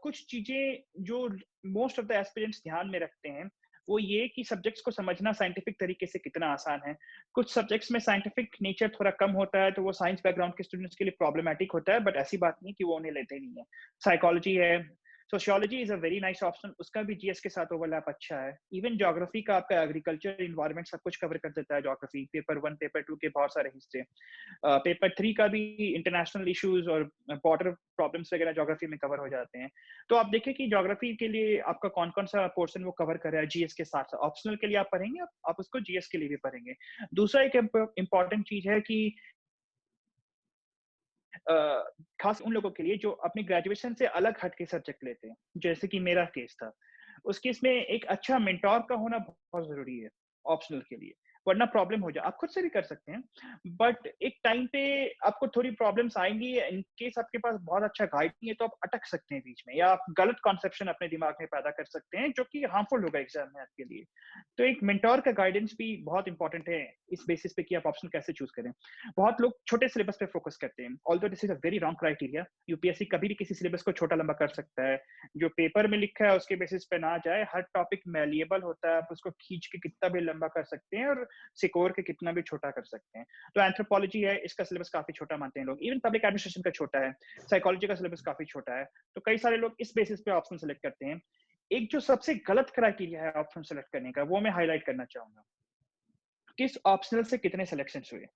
कुछ चीजें जो मोस्ट ऑफ द एस्पिरेंट्स ध्यान में रखते हैं, वो ये कि सब्जेक्ट्स को समझना साइंटिफिक तरीके से कितना आसान है। कुछ सब्जेक्ट्स में साइंटिफिक नेचर थोड़ा कम होता है, तो वो साइंस बैकग्राउंड के स्टूडेंट्स के लिए प्रॉब्लमैटिक होता है, बट ऐसी बात नहीं कि वो उन्हें लेते नहीं है। साइकोलॉजी है, sociology is a very nice option, उसका भी जीएस के साथ ओवरलैप अच्छा है। इवन ज्योग्राफी का आपका एग्रीकल्चर, इन्वायरमेंट सब कुछ कवर कर देता है ज्योग्राफी, पेपर 1, पेपर 2 के बहुत सारे हिस्से। पेपर 3 का भी इंटरनेशनल इश्यूज और बॉर्डर प्रॉब्लम्स वगैरह ज्योग्राफी में कवर हो जाते हैं। तो आप देखिए कि ज्योग्राफी के लिए आपका कौन कौन सा पोर्शन वो कवर कर रहा है जीएस के साथ। ऑप्शनल के लिए आप पढ़ेंगे, आप उसको जीएस के लिए भी पढ़ेंगे। दूसरा एक इंपॉर्टेंट चीज है कि खास उन लोगों के लिए जो अपनी ग्रेजुएशन से अलग हट के सब्जेक्ट लेते हैं, जैसे कि मेरा केस था। उस केस में एक अच्छा मेंटोर का होना बहुत जरूरी है ऑप्शनल के लिए। वरना प्रॉब्लम हो जाए। आप खुद से भी कर सकते हैं, बट एक टाइम पे आपको थोड़ी प्रॉब्लम्स आएंगी। इन केस आपके पास बहुत अच्छा गाइड नहीं है तो आप अटक सकते हैं बीच में, या आप गलत कॉन्सेप्शन अपने दिमाग में पैदा कर सकते हैं जो कि हार्मफुल होगा एग्जाम में आपके लिए। तो एक मेंटोर का गाइडेंस भी बहुत इंपॉर्टेंट है इस बेसिस पे कि आप ऑप्शन कैसे चूज करें। बहुत लोग छोटे सिलेबस पे फोकस करते हैं, although this is a very wrong criteria. UPSC कभी भी किसी सिलेबस को छोटा लंबा कर सकता है। जो पेपर में लिखा है उसके बेसिस पे ना जाए। हर टॉपिक मैलिएबल होता है, आप उसको खींच के कितना भी लंबा कर सकते हैं और सिकोर के कितना भी छोटा कर सकते हैं। तो एंथ्रोपोलॉजी है, इसका सिलेबस काफी छोटा मानते हैं लोग। इवन पब्लिक एडमिनिस्ट्रेशन का छोटा है, साइकोलॉजी का सिलेबस काफी छोटा है। तो कई सारे लोग इस बेसिस पे ऑप्शन सेलेक्ट करते हैं। एक जो सबसे गलत क्राइटेरिया है ऑप्शन सेलेक्ट करने का, वो मैं हाईलाइट करना चाहूंगा। किस ऑप्शनल से कितने सिलेक्शन हुए,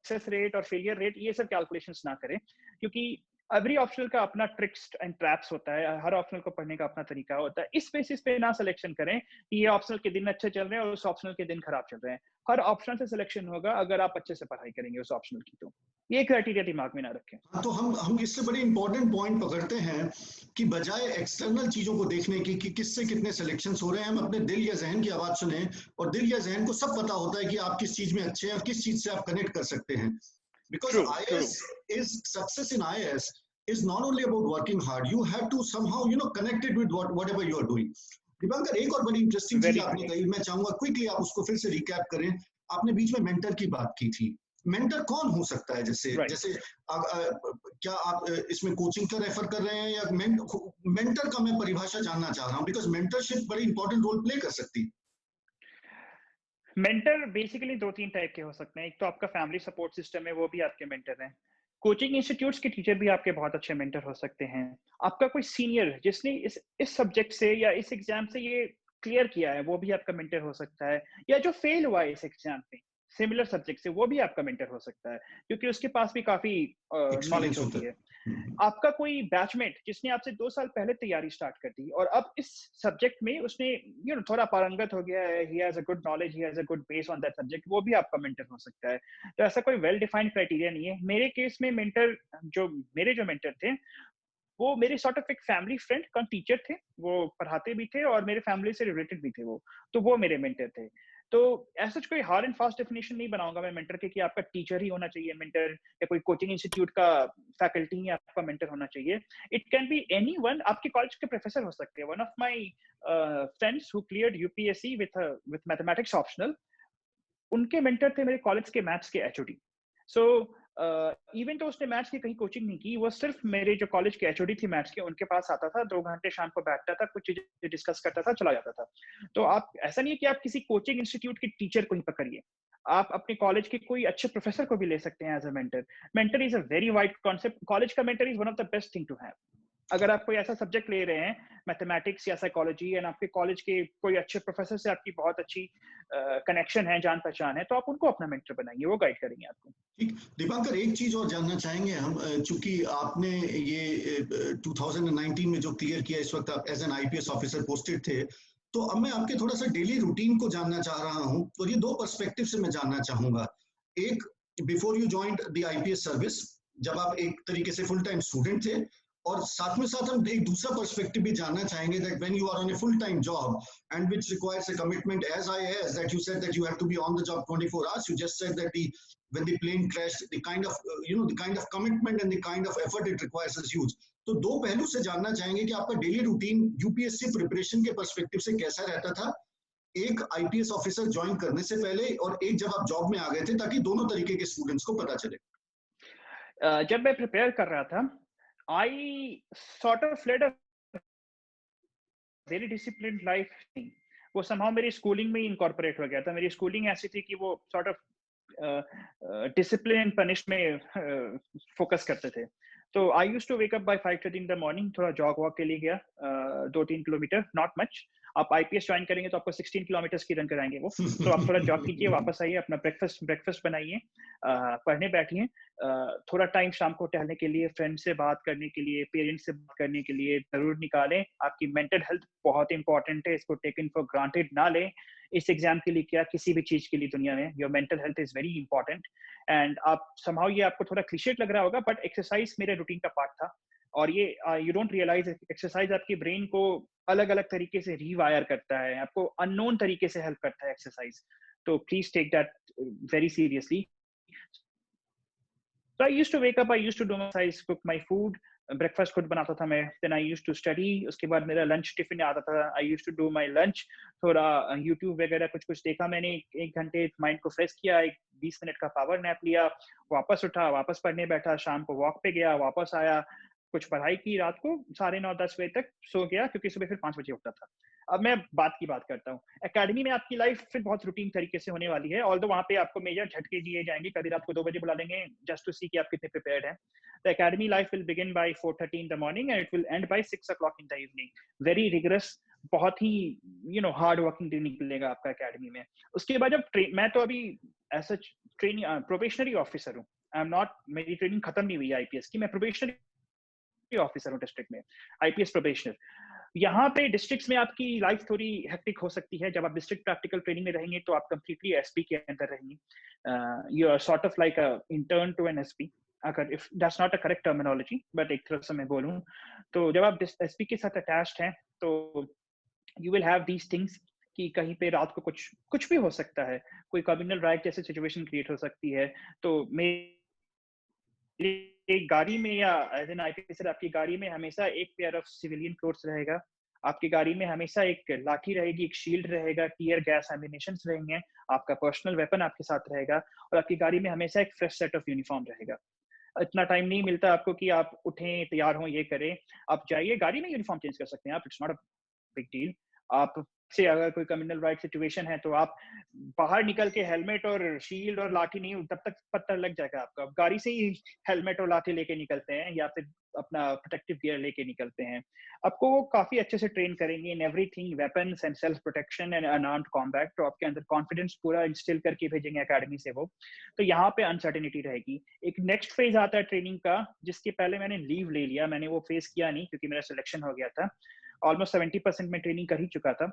सक्सेस रेट और फेलियर रेट, ये सब कैलकुलेशंस ना करें, क्योंकि एवरी ऑप्शनल का अपना ट्रिक्स एंड ट्रैप्स होता है। हर ऑप्शनल को पढ़ने का अपना तरीका होता है। इस बेसिस पे ना सिलेक्शन करें कि ये ऑप्शनल के दिन अच्छे चल रहे हैं और उस ऑप्शनल के दिन खराब चल रहे हैं। हर ऑप्शनल से सिलेक्शन होगा अगर आप अच्छे से पढ़ाई करेंगे उस ऑप्शनल की। तो ये क्राइटेरिया दिमाग में ना रखें। हाँ, तो हम इससे बड़े इंपॉर्टेंट पॉइंट पकड़ते हैं कि बजाय एक्सटर्नल चीजों को देखने की कि किससे कितने सिलेक्शंस हो रहे हैं, हम अपने दिल या जहन की आवाज सुने। और दिल या जहन को सब पता होता है कि आप किस चीज में अच्छे हैं और किस चीज से आप कनेक्ट कर सकते हैं। Because true true. IAS is success in IAS is not only about working hard. You have to somehow connect it with whatever you are doing. Diwakar, एक और बड़ी इंटरेस्टिंग चीज वेरी आपने ट्रू। कही, मैं चाहूंगा क्विकली आप उसको फिर से रिकैप करें। आपने बीच में मेंटर की बात की थी। मेंटर कौन हो सकता है? जैसे राइट। जैसे क्या आप इसमें कोचिंग का रेफर कर रहे हैं, या मेंटर का मैं परिभाषा जानना चाह रहा हूँ, बिकॉज मेंटरशिप बड़ी इंपॉर्टेंट रोल प्ले कर सकती है। मेंटर बेसिकली दो तीन टाइप के हो सकते हैं। एक तो आपका फैमिली सपोर्ट सिस्टम है, वो भी आपके मेंटर हैं। कोचिंग इंस्टीट्यूट्स के टीचर भी आपके बहुत अच्छे मेंटर हो सकते हैं। आपका कोई सीनियर जिसने इस सब्जेक्ट से या इस एग्जाम से ये क्लियर किया है, वो भी आपका मेंटर हो सकता है। या जो फेल हुआ है इस एग्जाम में सिमिलर सब्जेक्ट से, वो भी आपका मेंटर हो सकता है, क्योंकि उसके पास भी काफी नॉलेज एक्सपीरियंस होता होती है। है। आपका कोई बैचमेट जिसने आपसे 2 साल पहले तैयारी स्टार्ट कर दी और अब इस सब्जेक्ट में उसने थोड़ा पारंगत हो गया है, he has a good knowledge, he has a good base on that subject, वो भी आपका मेंटर हो सकता है। तो ऐसा कोई वेल डिफाइंड क्राइटेरिया नहीं है। मेरे केस में मेंटर, जो मेंटर थे, वो मेरे सॉर्ट ऑफ एक फैमिली फ्रेंड कम टीचर थे। वो पढ़ाते भी थे और मेरे फैमिली से रिलेटेड भी थे वो। तो वो मेरे मेंटर थे। तो ऐसा कोई हार्ड एंड फास्ट डेफिनेशन नहीं बनाऊंगा मैं मेंटर के कि आपका टीचर ही होना चाहिए मेंटर, या कोई कोचिंग इंस्टीट्यूट का फैकल्टी ही आपका मेंटर होना चाहिए। It can be anyone. आपके कॉलेज के प्रोफेसर हो सकते हैं। One of my friends who cleared UPSC with mathematics optional, उनके मेंटर थे मेरे कॉलेज के मैथ्स के एचओडी। सो इवन तो उसने मैथ्स की कहीं कोचिंग नहीं की, वो सिर्फ मेरे जो कॉलेज के एचओडी थी मैथ्स के, उनके पास आता था, 2 घंटे शाम को बैठता था, कुछ चीजें डिस्कस करता था, चला जाता था। तो आप ऐसा नहीं है कि आप किसी कोचिंग इंस्टीट्यूट के टीचर को ही पकड़िए, आप अपने कॉलेज के कोई अच्छे प्रोफेसर को भी ले सकते हैं as a mentor. Mentor is a very wide concept. College का mentor is one of the best thing to have. अगर आप कोई ऐसा सब्जेक्ट ले रहे हैं मैथमेटिक्स या साइकोलॉजी, एंड आपके कॉलेज के कोई अच्छे प्रोफेसर से आपकी बहुत अच्छी कनेक्शन है, जान पहचान है, तो आप उनको अपना मेंटर बनाएंगे, वो गाइड करेंगे आपको। ठीक। दीपांकर, एक चीज और जानना चाहेंगे हम, चूंकि आपने ये 2019 में जो क्लियर किया, इस वक्त आप as an IPS officer posted थे, तो अब मैं आपके थोड़ा सा डेली रूटीन को जानना चाह रहा हूं, और ये दो पर्सपेक्टिव से मैं जानना चाहूंगा। एक, before you joined the IPS service, जब आप एक तरीके से फुल टाइम स्टूडेंट थे, और साथ में साथ हम एक दूसरा पर्सपेक्टिव भी जानना चाहेंगे, that when you are on a full time job and which requires a commitment as IAS, that you said that you have to be on the job 24 hours. You just said that when the plane crashed, the kind of the kind of commitment and the kind of effort it requires is huge. तो दो पहलू से जानना चाहेंगे कि आपका daily routine UPSC preparation के perspective से कैसा रहता था, एक IPS ऑफिसर ज्वाइन करने से पहले और एक जब आप जॉब में आ गए थे, ताकि दोनों तरीके के स्टूडेंट्स को पता चले। जब मैं प्रिपेयर कर रहा था, I sort of led a very disciplined life. वो समहाउ मेरी स्कूलिंग में इनकॉर्पोरेट हो गया था। मेरी स्कूलिंग ऐसी थी कि वो sort of discipline and punish में फोकस करते थे। तो I used to wake up by 5:30 in the morning, थोड़ा जॉग वॉक के लिए गया, 2-3 किलोमीटर, नॉट मच। आप IPS ज्वाइन करेंगे तो आपको 16 किलोमीटर की रन कराएंगे वो। तो आप थोड़ा जॉग कीजिए, वापस आइए, अपना ब्रेकफास्ट बनाइए, पढ़ने बैठिए, थोड़ा टाइम शाम को टहलने के लिए, फ्रेंड से बात करने के लिए, पेरेंट्स से बात करने के लिए जरूर निकालें। आपकी मेंटल हेल्थ बहुत इंपॉर्टेंट है, इसको टेकन फॉर ग्रांटेड ना लें। इस एग्जाम के लिए क्या, किसी भी चीज के लिए दुनिया में, your mental health is very important. And आप समहाउ, ये आपको थोड़ा क्लीशेट लग रहा होगा, बट एक्सरसाइज मेरे रूटीन का पार्ट था। और ये यू डोंट रियलाइज, एक्सरसाइज आपकी ब्रेन को अलग अलग तरीके से रीवायर करता है, आपको अननोन तरीके से हेल्प करता है एक्सरसाइज। तो please take that very seriously. So I used to wake up, I used to do my exercise, cook my food, breakfast खुद बनाता था मैं, then I used to study, उसके बाद मेरा लंच टिफिन आता था, I used to do my lunch, थोड़ा यूट्यूब वगैरह कुछ कुछ देखा मैंने, एक घंटे माइंड को फ्रेश किया, एक 20 मिनट का पावर नैप लिया, वापस उठा, वापस पढ़ने बैठा, शाम को वॉक पे गया, वापस आया, कुछ पढ़ाई की, रात को 9:30-10 बजे तक सो गया, क्योंकि सुबह फिर 5 बजे उठता था। अब मैं बात की बात करता हूँ, एकेडमी में आपकी लाइफ फिर बहुत रूटीन तरीके से होने वाली है, ऑल्दो वहाँ पे आपको मेजर झटके दिए जाएंगे, कभी रात को 2 बजे बुला देंगे जस्ट टू सी कि आप कितने प्रिपेयर्ड हैं। The academy life will begin by 4:30 in the morning and it will end by 6 o'clock in the evening. Very rigorous, बहुत ही हार्ड वर्किंग दिन निकलेगा आपका एकेडमी में। उसके बाद जब मैं तो अभी ऐसा ट्रेनिंग प्रोबेशनरी ऑफिसर हूँ, आई एम नॉट, मेरी ट्रेनिंग खत्म नहीं हुई आईपीएस की, मैं प्रोबेशनरी ऑफिसर हूँ डिस्ट्रिक्ट में, आईपीएस प्रोबेशनर। यहाँ पे डिस्ट्रिक्ट्स में आपकी लाइफ थोड़ी हेक्टिक हो सकती है, जब आप डिस्ट्रिक्ट प्रैक्टिकल ट्रेनिंग में रहेंगे तो आप कंप्लीटली एसपी के अंदर रहेंगे, you are sort of like a intern to an SP, अगर if that's not a correct terminology, but एक तरह से मैं बोलूँ तो जब आप एसपी के साथ अटैच्ड हैं तो you will have these things कि कहीं पे रात को कुछ कुछ भी हो सकता है, कोई कम्युनल राइट जैसे सिचुएशन क्रिएट हो सकती है। तो मेरी गाड़ी में या एज एन आईपीएस आपकी गाड़ी में हमेशा एक पेयर ऑफ सिविलियन क्लोथ्स रहेगा, आपकी गाड़ी में हमेशा एक लाठी रहेगी, एक शील्ड रहेगा, टीयर गैस एमिनेशन रहेंगे, आपका पर्सनल वेपन आपके साथ रहेगा, और आपकी गाड़ी में हमेशा एक फ्रेश सेट ऑफ यूनिफॉर्म रहेगा। इतना टाइम नहीं मिलता आपको कि आप उठें, तैयार हों, ये करें, आप जाइए गाड़ी में यूनिफॉर्म चेंज कर सकते हैं आप, it's not a big deal. आप से अगर कोई कम्युनल राइट सिचुएशन है तो आप बाहर निकल के हेलमेट और शील्ड और लाठी नहीं, तब तक पत्थर लग जाएगा आपका, आप गाड़ी से ही हेलमेट और लाठी लेके निकलते हैं या फिर अपना प्रोटेक्टिव गियर लेके निकलते हैं। आपको वो काफी अच्छे से ट्रेन करेंगे in everything, weapons and self protection and unarmoured combat, तो आपके अंदर कॉन्फिडेंस पूरा इंस्टिल करके भेजेंगे एकेडमी से वो। तो यहाँ पे अनसर्टेनिटी रहेगी। एक नेक्स्ट फेज आता है ट्रेनिंग का, जिसके पहले मैंने लीव ले लिया, मैंने वो फेस किया नहीं क्योंकि मेरा सिलेक्शन हो गया था, ऑलमोस्ट 70% में ट्रेनिंग कर ही चुका था।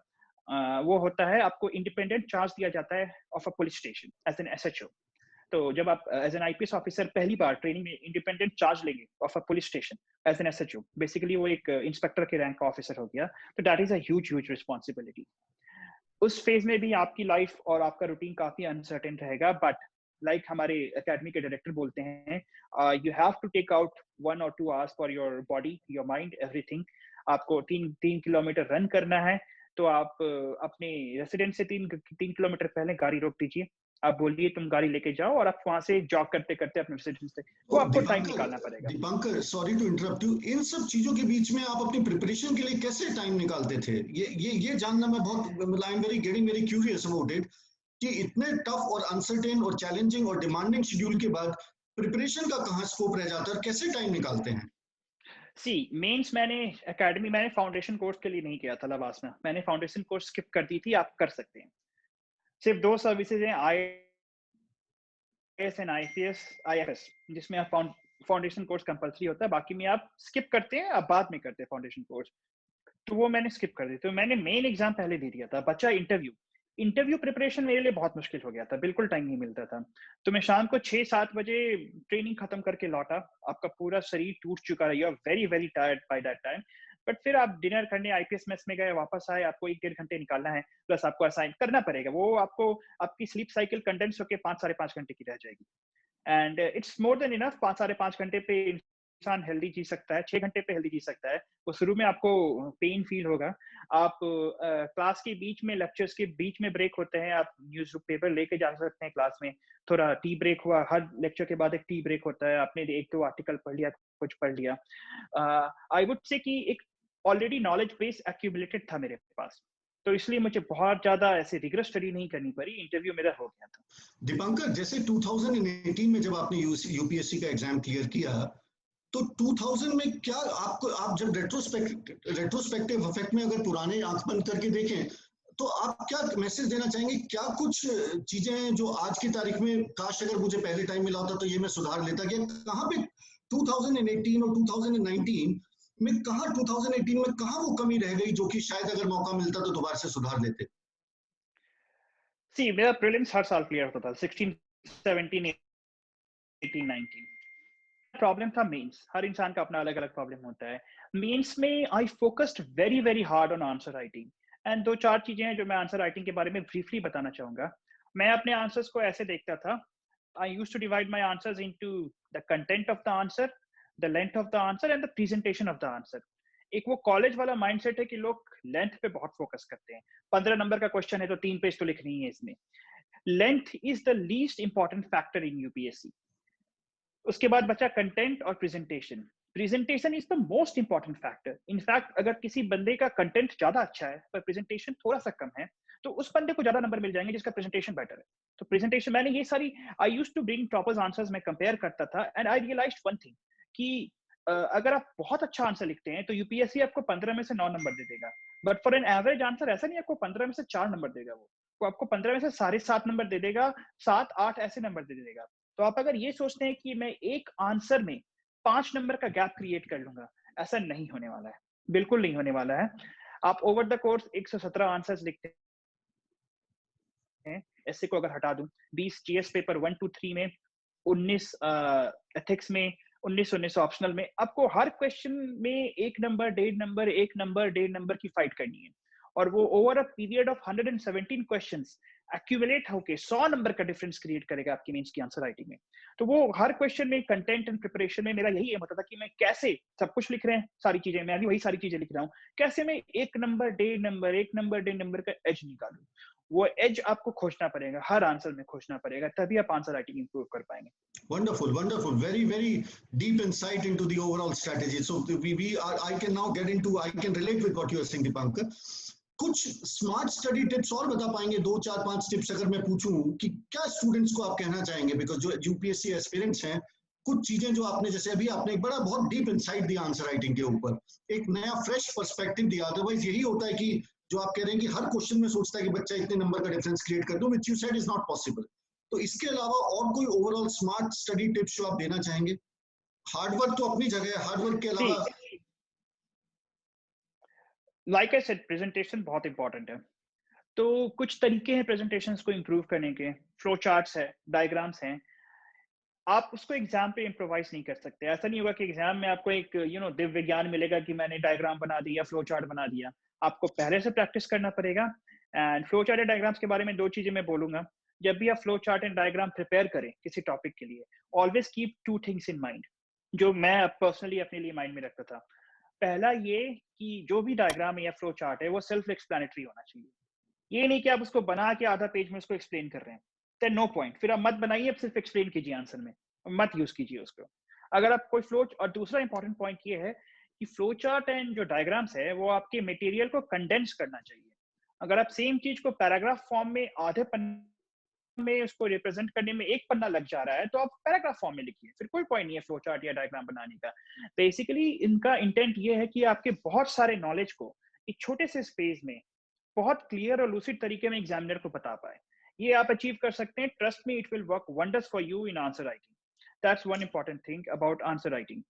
वो होता है आपको इंडिपेंडेंट चार्ज दिया जाता है of a police station as an SHO. तो जब आप एज एन आईपीएस ऑफिसर पहली बार ट्रेनिंग में इंडिपेंडेंट चार्ज लेंगे of a police station as an SHO, basically वो एक इंस्पेक्टर के रैंक का ऑफिसर हो गया, तो that is a huge huge responsibility. उस फेज में भी आपकी लाइफ और आपका रूटीन काफी अनसर्टेन रहेगा, बट लाइक हमारे एकेडमी के डायरेक्टर बोलते हैं, you have to take out 1 or 2 hours for your body, your mind, everything. आपको 3 किलोमीटर रन करना है, तो आप अपने रेसिडेंट से 3 किलोमीटर पहले गाड़ी रोक दीजिए, आप बोलिए तुम गाड़ी लेके जाओ, और आप वहां से जॉग करते करते अपने रेसिडेंट से, वो आपको टाइम निकालना पड़ेगा। Deepankar, sorry to interrupt you, इन सब चीजों के बीच में आप अपनी प्रिपरेशन के लिए कैसे टाइम निकालते थे? ये जानना मैं बहुत, I am very getting very curious about it, कि इतने टफ और अनसर्टेन और चैलेंजिंग और डिमांडिंग शेड्यूल के बाद प्रिपरेशन का कहाँ स्कोप रह जाता है और कैसे टाइम निकालते हैं? सी मेंस मैंने फाउंडेशन कोर्स के लिए नहीं किया था लवास में, मैंने फाउंडेशन कोर्स स्किप कर दी थी, आप कर सकते हैं। सिर्फ 2 सर्विसेज हैं, आईएएस एंड आईएफएस, जिसमें आप फाउंडेशन कोर्स कंपलसरी होता है, बाकी में आप स्किप करते हैं, आप बाद में करते हैं फाउंडेशन कोर्स, तो वो मैंने स्किप कर दी। तो मैंने मेन एग्जाम पहले दे दिया था, बच्चा इंटरव्यू प्रिपरेशन मेरे लिए बहुत मुश्किल हो गया था, बिल्कुल टाइम नहीं मिलता था। तो मैं शाम को 6-7 बजे ट्रेनिंग खत्म करके लौटा, आपका पूरा शरीर टूट चुका है, you are very very tired by that time, but फिर आप डिनर करने आईपीएस मेस में गए, वापस आए, आपको 1-1.5 घंटे निकालना है, प्लस आपको असाइन करना पड़ेगा, वो आपको आपकी स्लीप साइकिल कंडेंस होकर 5-5.5 घंटे की रह जाएगी, and it's more than enough. 5-5.5 घंटे पे इंसान हेल्दी जी सकता है, 6 घंटे पे हेल्दी जी सकता है। वो शुरू में आपको पेन फील होगा, आप क्लास के बीच में, लेक्चर्स के बीच में ब्रेक होते हैं, आप न्यूज पेपर लेके जा सकते हैं क्लास में, थोड़ा टी ब्रेक हुआ, हर लेक्चर के बाद एक टी ब्रेक होता है, आपने 1-2 आर्टिकल पढ़ लिया, कुछ पढ़ लिया। आई वुड से कि एक ऑलरेडी नॉलेज बेस एक्यूमुलेटेड था मेरे पास, तो इसलिए मुझे बहुत ज्यादा ऐसे रिगरस स्टडी नहीं करनी पड़ी, इंटरव्यू मेरा हो गया था। दीपांकर, जैसे 2018 में जब आपने यूपीएससी का एग्जाम क्लियर किया, तो 2000 में क्या आपको, आप जब रेट्रोस्पेक्टिव इफेक्ट में अगर पुराने आंख बंद करके देखें, तो आप क्या मैसेज देना चाहेंगे? क्या कुछ चीजें हैं जो आज की तारीख में काश अगर मुझे पहले टाइम मिला होता तो ये मैं सुधार लेता? कि कहाँ पे 2018 और 2019 में, कहाँ 2018 में कहाँ वो कमी रह गई जो कि शायद अगर मौका मिलता तो दोबारा से सुधार लेते? सी मेरा प्रीलिम्स हर साल क्लियर होता था, 16, 17, 18, 19, प्रॉब्लम था मेंस। हर इंसान का अपना अलग अलग प्रॉब्लम होता है। मेंस में I focused very very hard on answer writing, and दो चार चीजें हैं जो मैं आंसर राइटिंग के बारे में ब्रीफली बताना चाहूंगा। मैं अपने आंसर्स को ऐसे देखता था, I used to divide my answers into the content of the answer, the length of the answer and the presentation of the answer. एक वो कॉलेज वाला माइंडसेट है कि लोग लेंथ पे बहुत फोकस करते हैं। 15 नंबर का क्वेश्चन है तो 3 पेज तो लिखनी है इसमें। Length is the least important factor in UPSC. उसके बाद बचा कंटेंट और presentation. Presentation is the most important factor. In fact अगर किसी बंदे का कंटेंट ज्यादा अच्छा है पर प्रेजेंटेशन थोड़ा सा कम है तो उस बंदे को ज्यादा नंबर मिल जाएंगे जिसका प्रेजेंटेशन बेटर है। तो प्रेजेंटेशन, मैंने ये सारी, I used to bring toppers answers, मैं कंपेयर करता था and I realised one thing कि अगर आप बहुत अच्छा आंसर लिखते हैं तो यूपीएससी आपको 15 में से 9 नंबर दे देगा, but for an average answer ऐसा नहीं, आपको 15 में से 4 नंबर देगा। वो आपको 15 में से 7.5 नंबर दे देगा, 7-8 ऐसे नंबर दे देगा। तो आप अगर ये सोचते हैं कि मैं एक आंसर में 5 नंबर का गैप क्रिएट कर लूंगा, ऐसा नहीं होने वाला है, बिल्कुल नहीं होने वाला है। आप ओवर द कोर्स 117 आंसर्स लिखते हैं, ऐसे को अगर हटा दूं, 20 जीएस पेपर 1 to 3 में, 19 एथिक्स में, 19 ऑप्शनल में, आपको हर क्वेश्चन में 1 नंबर 1.5 नंबर 1 नंबर 1.5 नंबर की फाइट करनी है। और वो over a period of 117 questions accumulate होके 100 नंबर का डिफरेंस क्रिएट करेगा आपकी मेंस की आंसर राइटिंग में। तो वो हर क्वेश्चन में कंटेंट एंड प्रिपरेशन में मेरा यही एम होता था कि मैं कैसे, सब कुछ लिख रहे हैं सारी चीजें, मैं भी वही सारी चीजें लिख रहा हूँ, कैसे मैं 1 नंबर 1.5 नंबर 1 नंबर 1.5 नंबर का एज निकालूं। वो एज आपको खोजना पड़ेगा, हर आंसर में खोजना पड़ेगा, तभी आप आंसर राइटिंग इंप्रूव कर पाएंगे। Wonderful, wonderful. Very, very deep insight into the overall strategy. So I can now get into, I can relate with what you are saying, Dipankar. कुछ स्मार्ट स्टडी टिप्स और बता पाएंगे, 2-4-5 tips अगर मैं पूछूं कि क्या स्टूडेंट्स को आप कहना चाहेंगे, बिकॉज जो यूपीएससी एस्पिरेंट्स हैं, कुछ चीजें जो आपने, जैसे अभी आपने एक बड़ा बहुत डीप इनसाइट दिया आंसर राइटिंग के ऊपर, एक नया फ्रेश पर्सपेक्टिव दिया। अदरवाइज यही होता है कि जो आप कह रहे हैं कि हर क्वेश्चन में सोचता है कि बच्चा इतने नंबर का डिफरेंस क्रिएट कर दो, which you said is not possible. तो इसके अलावा और कोई ओवरऑल स्मार्ट स्टडी टिप्स जो आप देना चाहेंगे? हार्डवर्क तो अपनी जगह है, हार्डवर्क के अलावा लाइक आई सेड, प्रेजेंटेशन बहुत इंपॉर्टेंट है। तो कुछ तरीके हैं प्रेजेंटेशंस को इंप्रूव करने के, फ्लो चार्ट्स है, डायग्राम्स हैं। आप उसको एग्जाम पे इम्प्रोवाइज नहीं कर सकते। ऐसा नहीं होगा कि एग्जाम में आपको एक दिव्य विज्ञान मिलेगा कि मैंने डायग्राम बना दिया, फ्लो चार्ट बना दिया। आपको पहले से प्रैक्टिस करना पड़ेगा। And flow chart and diagrams के बारे में 2 चीजें मैं बोलूंगा। जब भी आप flow chart and diagram prepare करें किसी टॉपिक के लिए, always keep 2 things in mind, जो मैं पर्सनली अपने लिए माइंड में रखता था। पहला ये कि जो भी डायग्राम या फ्लो चार्ट है वो सेल्फ एक्सप्लेनेटरी होना चाहिए। ये नहीं कि आप उसको बना के आधा पेज में उसको एक्सप्लेन कर रहे हैं, देन नो पॉइंट। फिर आप मत बनाइए, आप सिर्फ एक्सप्लेन कीजिए आंसर में, मत यूज कीजिए उसको। अगर आप कोई फ्लो, और दूसरा इंपॉर्टेंट पॉइंट ये है कि फ्लो चार्ट एंड जो डायग्राम्स है वो आपके मटेरियल को कंडेंस करना चाहिए। अगर आप सेम चीज को पैराग्राफ फॉर्म में आधे पन्ने में उसको रिप्रेजेंट करने में 1 पन्ना लग जा रहा है, तो आप पैराग्राफ फॉर्म में लिखिए, फिर कोई पॉइंट नहीं है फ्लो चार्ट या डायग्राम बनाने का। बेसिकली इनका इंटेंट ये है कि आपके बहुत सारे नॉलेज को एक छोटे से स्पेस में बहुत क्लियर और लूसिड तरीके में एग्जामिनर को बता पाए। ये आप अचीव कर सकते हैं। Trust me, it will work wonders for you in answer writing. That's one important thing about answer writing.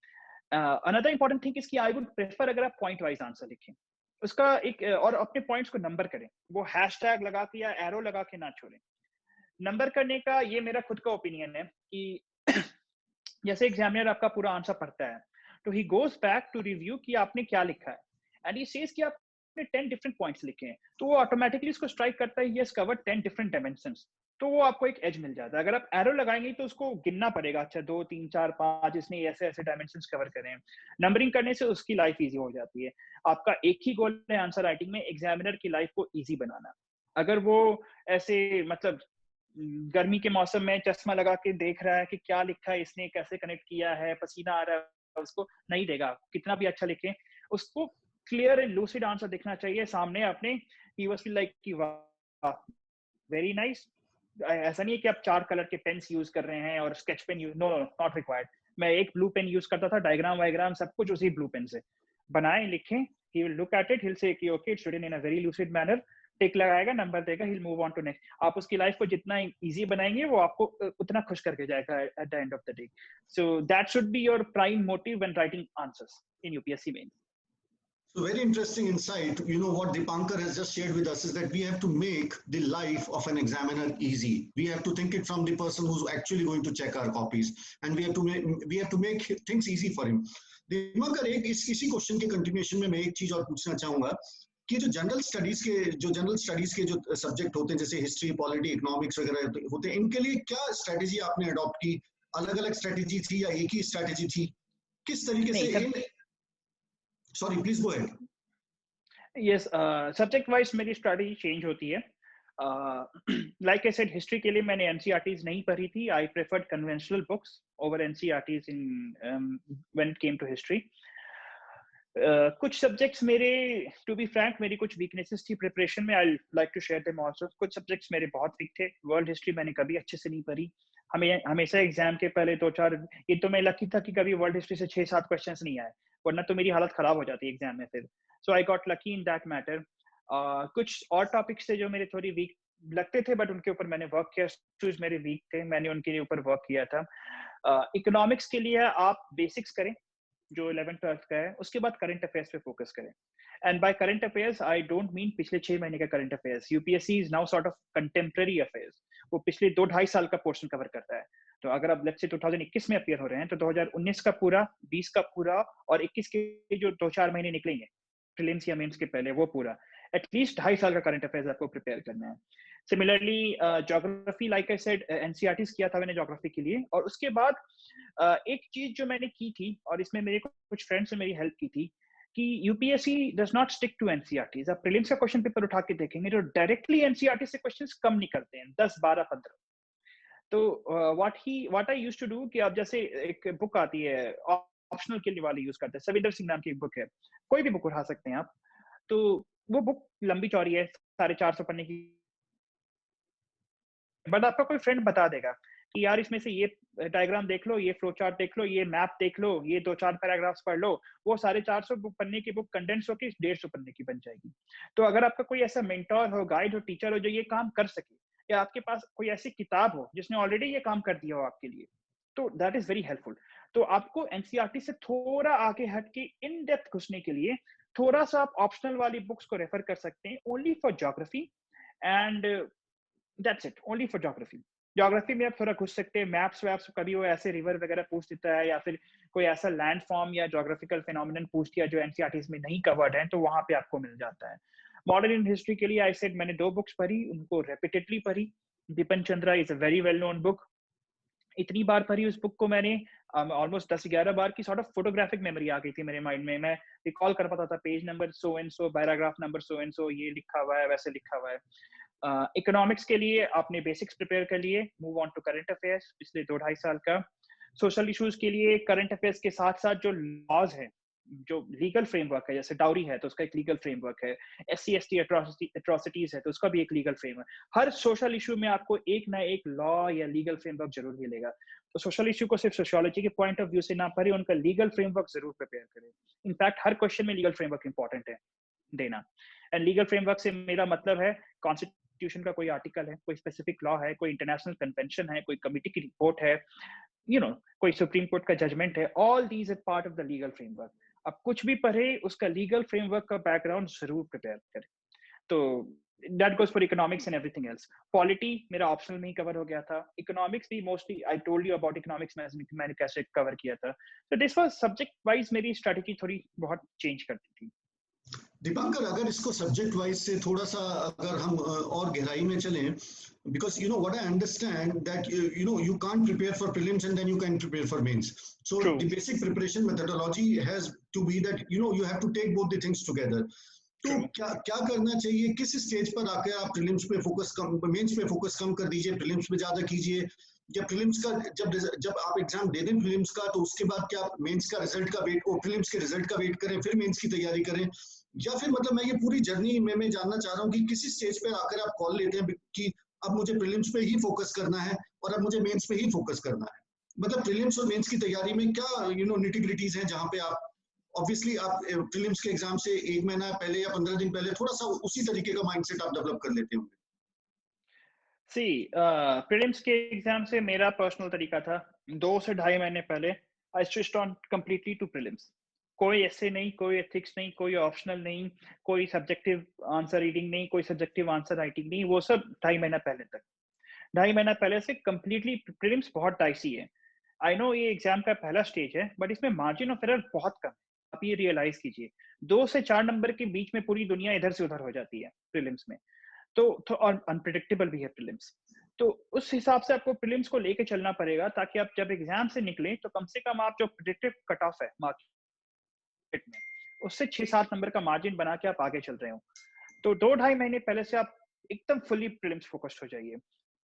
Another important thing is कि आई वुड प्रेफर, अगर आप पॉइंट वाइज आंसर लिखें, उसका एक और अपने पॉइंट्स को नंबर करें, वो हैशटैग लगा के या एरो लगा के ना छोड़ें। नंबर करने का ये मेरा खुद का ओपिनियन है कि जैसे एग्जामिनर आपका पूरा आंसर पढ़ता है तो he goes back to review कि आपने क्या लिखा है, एंड ही सेज कि आपने 10 डिफरेंट पॉइंट्स लिखे हैं, तो वो ऑटोमेटिकली उसको स्ट्राइक करता है, यस कवर्ड 10 डिफरेंट डायमेंशंस। तो वो आपको एक एज मिल जाता है। अगर आप एरो लगाएंगे तो उसको गिनना पड़ेगा, अच्छा 2 3 4 5 इसने ऐसे ऐसे डायमेंशंस कवर करे हैं। नंबरिंग करने से उसकी लाइफ इजी हो जाती है। आपका एक ही गोल है आंसर राइटिंग में, एग्जामिनर की लाइफ को इजी बनाना। अगर वो ऐसे मतलब गर्मी के मौसम में चश्मा लगा के देख रहा है कि क्या लिखा है इसने, कैसे कनेक्ट किया है, पसीना आ रहा है, उसको नहीं देगा, कितना भी अच्छा लिखे। उसको क्लियर एंड लूसिड आंसर दिखना चाहिए सामने अपने। ही वाज फील लाइक कि वाह वेरी नाइस। ऐसा नहीं है कि आप 4 कलर के पेन्स यूज कर रहे हैं और sketch pen use, no not required. मैं एक ब्लू पेन यूज करता था, डायग्राम वायग्राम सब कुछ उसी ब्लू पेन से बनाए, लिखें। He will look at it, he will say कि okay it's written in a very lucid manner, tick लगाएगा, नंबर देगा, he will move on to next. आप उसकी लाइफ को जितना इजी बनाएंगे वो आपको उतना खुश करके जाएगा at the end of the day. So that should be your prime motive when writing answers in UPSC mains. So very interesting insight. You know what Dipankar has just shared with us is that we have to make the life of an examiner easy. We have to think it from the person who's actually going to check our copies, and we have to make things easy for him. Dipankar एक इसी question के continuation में मैं एक चीज और पूछना चाहूंगा कि जो जनरल स्टडीज के जो सब्जेक्ट होते हैं जैसे हिस्ट्री, पॉलिटी, इकोनॉमिक्स वगैरह होते हैं, इनके लिए क्या स्ट्रेटेजी आपने अडॉप्ट की? अलग अलग स्ट्रेटेजी थी या एक ही स्ट्रेटेजी थी? किस तरीके से Sorry, please go ahead. Yes, subject wise मेरी strategy change होती है. Like I said, history के लिए मैंने NCERTs नहीं पढ़ी थी. I preferred conventional books over NCERTs when it came to history. कुछ subjects मेरे, to be frank, मेरी कुछ weaknesses थी preparation में. I'll like to share them also. कुछ subjects मेरे बहुत weak थे. World history मैंने कभी अच्छे से नहीं पढ़ी. हमेशा एग्जाम के पहले 2-4, ये तो मैं लकी था कि कभी वर्ल्ड हिस्ट्री से 6-7 क्वेश्चंस नहीं आए, वरना तो मेरी हालत खराब हो जाती एग्जाम में फिर. So I got lucky in that matter. कुछ और टॉपिक्स थे जो मेरे थोड़ी वीक लगते थे, बट उनके ऊपर मैंने वर्क किया. चूज मेरे वीक थे, मैंने उनके ऊपर वर्क किया था. इकोनॉमिक्स के लिए आप बेसिक्स करें जो 11th-12th का है, उसके बाद करंट अफेयर्स पे फोकस करें. And by current affairs I don't mean पिछले 6 महीने का current affairs. UPSC is now sort of contemporary affairs. वो पिछले 2-2.5 साल का पोर्शन कवर करता है. तो अगर आप लेट्स से 2021 में अपियर हो रहे हैं तो 2019 का पूरा, 20 का पूरा और 21 के जो 2-4 महीने निकलेंगे प्रीलिम्स या मेंस के पहले, वो पूरा एटलीस्ट 2.5 साल का करंट अफेयर्स आपको प्रिपेयर करना है. Similarly geography, like I said, NCERTs किया था मैंने ज्योग्राफी के लिए. और उसके बाद एक चीज जो मैंने की थी, और इसमें मेरे कुछ फ्रेंड्स ने मेरी हेल्प की थी, कि UPSC does not stick to NCERTs. आप प्रीलिम्स का क्वेश्चन पेपर उठा के देखेंगे तो डायरेक्टली एनसीईआरटी से क्वेश्चंस कम निकलते हैं, 10, 12, 15. तो what I used to do कि आप जैसे एक बुक आती है ऑप्शनल के लिए वाली यूज करते हैं, सविंदर सिंह नाम की एक बुक है, कोई भी बुक उठा सकते हैं आप. तो वो बुक लंबी चौड़ी है, 450 पन्ने की, बट आपका कोई फ्रेंड बता देगा कि यार इसमें से ये डायग्राम देख लो, ये फ्लो चार्ट देख लो, ये मैप देख लो, ये 2-4 पैराग्राफ्स पढ़ लो, वो 450 पन्ने की बुक कंडेंस होकर 150 पन्ने की बन जाएगी. तो अगर आपका कोई ऐसा मेंटोर हो, गाइड हो, टीचर हो जो ये काम कर सके, या आपके पास कोई ऐसी किताब हो जिसने ऑलरेडी ये काम कर दिया हो आपके लिए, तो दैट इज वेरी हेल्पफुल. तो आपको एनसीईआरटी से थोड़ा आगे हट के इन डेप्थ घुसने के लिए थोड़ा सा आप ऑप्शनल वाली बुक्स को रेफर कर सकते हैं, only for geography, and that's it, only for geography. Geography में आप थोड़ा घुस सकते हैं, मैप्स वैप्स, कभी वो ऐसे रिवर वगैरह पूछ देता है, या फिर कोई ऐसा लैंड फॉर्म या ज्योग्राफिकल फिनोमिनन पूछ दिया जो एनसीईआरटीज में नहीं कवर्ड है, तो वहां पे आपको मिल जाता है. मॉडर्न इन हिस्ट्री के लिए आई सेड मैंने 2 बुक्स पढ़ी, उनको रेपिटेडली पढ़ी. Bipin Chandra is a very well known book. इतनी बार पढ़ी उस बुक को मैंने, ऑलमोस्ट 10-11 बार की सॉर्ट ऑफ फोटोग्राफिक मेमोरी आ गई थी मेरे माइंड में. मैं रिकॉल कर पाता था page number so and so, paragraph number so and so, ये लिखा हुआ है, वैसे लिखा हुआ है. इकोनॉमिक्स के लिए आपने बेसिक्स प्रिपेयर कर लिए, move on to current affairs पिछले 2-2.5 साल का. सोशल इश्यूज के लिए करंट अफेयर्स के साथ साथ जो लॉज है, जो लीगल फ्रेमवर्क है, जैसे डाउरी है तो उसका एक लीगल फ्रेमवर्क है, SC/ST एट्रोसिटीज है तो उसका भी एक लीगल फ्रेमवर्क. हर सोशल इशू में आपको एक ना एक लॉ या लीगल फ्रेमवर्क जरूर मिलेगा. तो सोशल इशू को सिर्फ सोशियोलॉजी के पॉइंट ऑफ व्यू से ना पढ़े, उनका लीगल फ्रेमवर्क जरूर प्रिपेयर करें. इनफैक्ट हर क्वेश्चन में लीगल फ्रेमवर्क इंपॉर्टेंट है देना. एंड लीगल फ्रेमवर्क से मेरा मतलब है कॉन्स्टिट्यूशन का कोई आर्टिकल है, कोई स्पेसिफिक लॉ है, कोई इंटरनेशनल कन्वेंशन है, कोई कमिटी की रिपोर्ट है, कोई सुप्रीम कोर्ट का जजमेंट है. All these are part of the legal framework. अब कुछ भी पढ़े, उसका लीगल फ्रेमवर्क का बैकग्राउंड जरूर प्रिपेयर करें. तो that goes for economics and everything else. Polity मेरा ऑप्शनल में ही कवर हो गया था. इकोनॉमिक्स भी mostly I told you about economics मैंने कैसे कवर किया था. तो दिस वाज सब्जेक्ट वाइज मेरी स्ट्रेटजी थोड़ी बहुत चेंज करती थी. दीपांकर, अगर इसको सब्जेक्ट वाइज से थोड़ा सा अगर हम और गहराई में चलें, because what I understand that you can't prepare for prelims and then you can prepare for mains. So True. The basic preparation methodology has to be that you have to take both the things together. तो क्या करना चाहिए, किस stage पर आकर आप prelims पे focus कम, mains पे फोकस कम कर दीजिए, प्रीलिम्स पे ज्यादा कीजिए, या प्रीलिम्स का जब आप एग्जाम दे दें प्रीलिम्स का, तो उसके बाद क्या आप मेंस का रिजल्ट का वेट, प्रीलिम्स के रिजल्ट का वेट करें फिर मेंस की तैयारी करें, या फिर मतलब मैं ये पूरी जर्नी में मैं जानना चाह रहा हूँ कि किसी स्टेज पे आकर आप कॉल लेते हैं कि अब मुझे प्रीलिम्स पे ही फोकस करना है और अब मुझे मेंस पे ही फोकस करना है. मतलब प्रीलिम्स और मेंस की तैयारी में क्या निटी-ग्रिटीज हैं जहाँ पे आप ऑब्वियसली आप प्रीलिम्स के एग्जाम से 1 महीना पहले या 15 दिन पहले थोड़ा सा उसी तरीके का माइंडसेट आप डेवलप कर लेते होंगे. सी प्रीलिम्स के एग्जाम से मेरा पर्सनल तरीका था 2 से 2.5 महीने पहले I switched on completely to prelims. कोई ऐसे नहीं, कोई एथिक्स नहीं, कोई ऑप्शनल नहीं, कोई सब्जेक्टिव आंसर रीडिंग नहीं, कोई सब्जेक्टिव आंसर राइटिंग नहीं, वो सब 2.5 महीना पहले तक। 2.5 महीना पहले से कंप्लीटली प्रीलिम्स बहुत डाइसी है। आई नो ये एग्जाम का पहला स्टेज है, बट इसमें मार्जिन ऑफ एरर बहुत कम है। आप ये रियलाइज कीजिए, 2 से 4 नंबर के बीच में पूरी दुनिया इधर से उधर हो जाती है प्रीलिम्स में। तो और अनप्रिडिक्टेबल भी है प्रीलिम्स। तो उस हिसाब से आपको प्रीलिम्स को लेके चलना पड़ेगा, ताकि आप जब एग्जाम से निकले तो कम से कम आप जो प्रिडिक्टेड कट ऑफ है मार्केट में, उससे 6-7 नंबर का मार्जिन बना के आप आगे चल रहे हो। तो 2-2.5 महीने पहले से आप एकदम फुली प्रीलिम्स फोकस्ड हो जाइए।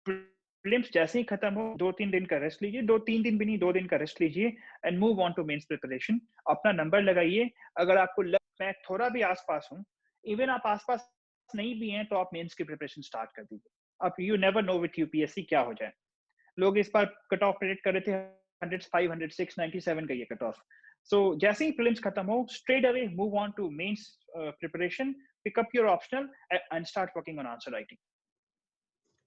प्रीलिम्स जैसे ही खत्म हो, 2-3 दिन का रेस्ट लीजिए, 2-3 दिन भी नहीं, 2 दिन का रेस्ट लीजिए and move on to mains preparation. अपना नंबर लगाइए। अगर आपको मैं थोड़ा भी आसपास हूँ, इवन आप आसपास नहीं भी हैं, तो आप मेंस की प्रिपरेशन स्टार्ट कर दीजिए। अब you never know with UPSC क्या हो जाए। लोग इस बार कट ऑफ प्रेडिक्ट कर रहे थे 105, 106, 97 का ये कट ऑफ। सो जैसे ही प्रीलिम्स खत्म हो, straight away move on to mains preparation, pick up your optional and start working on answer writing.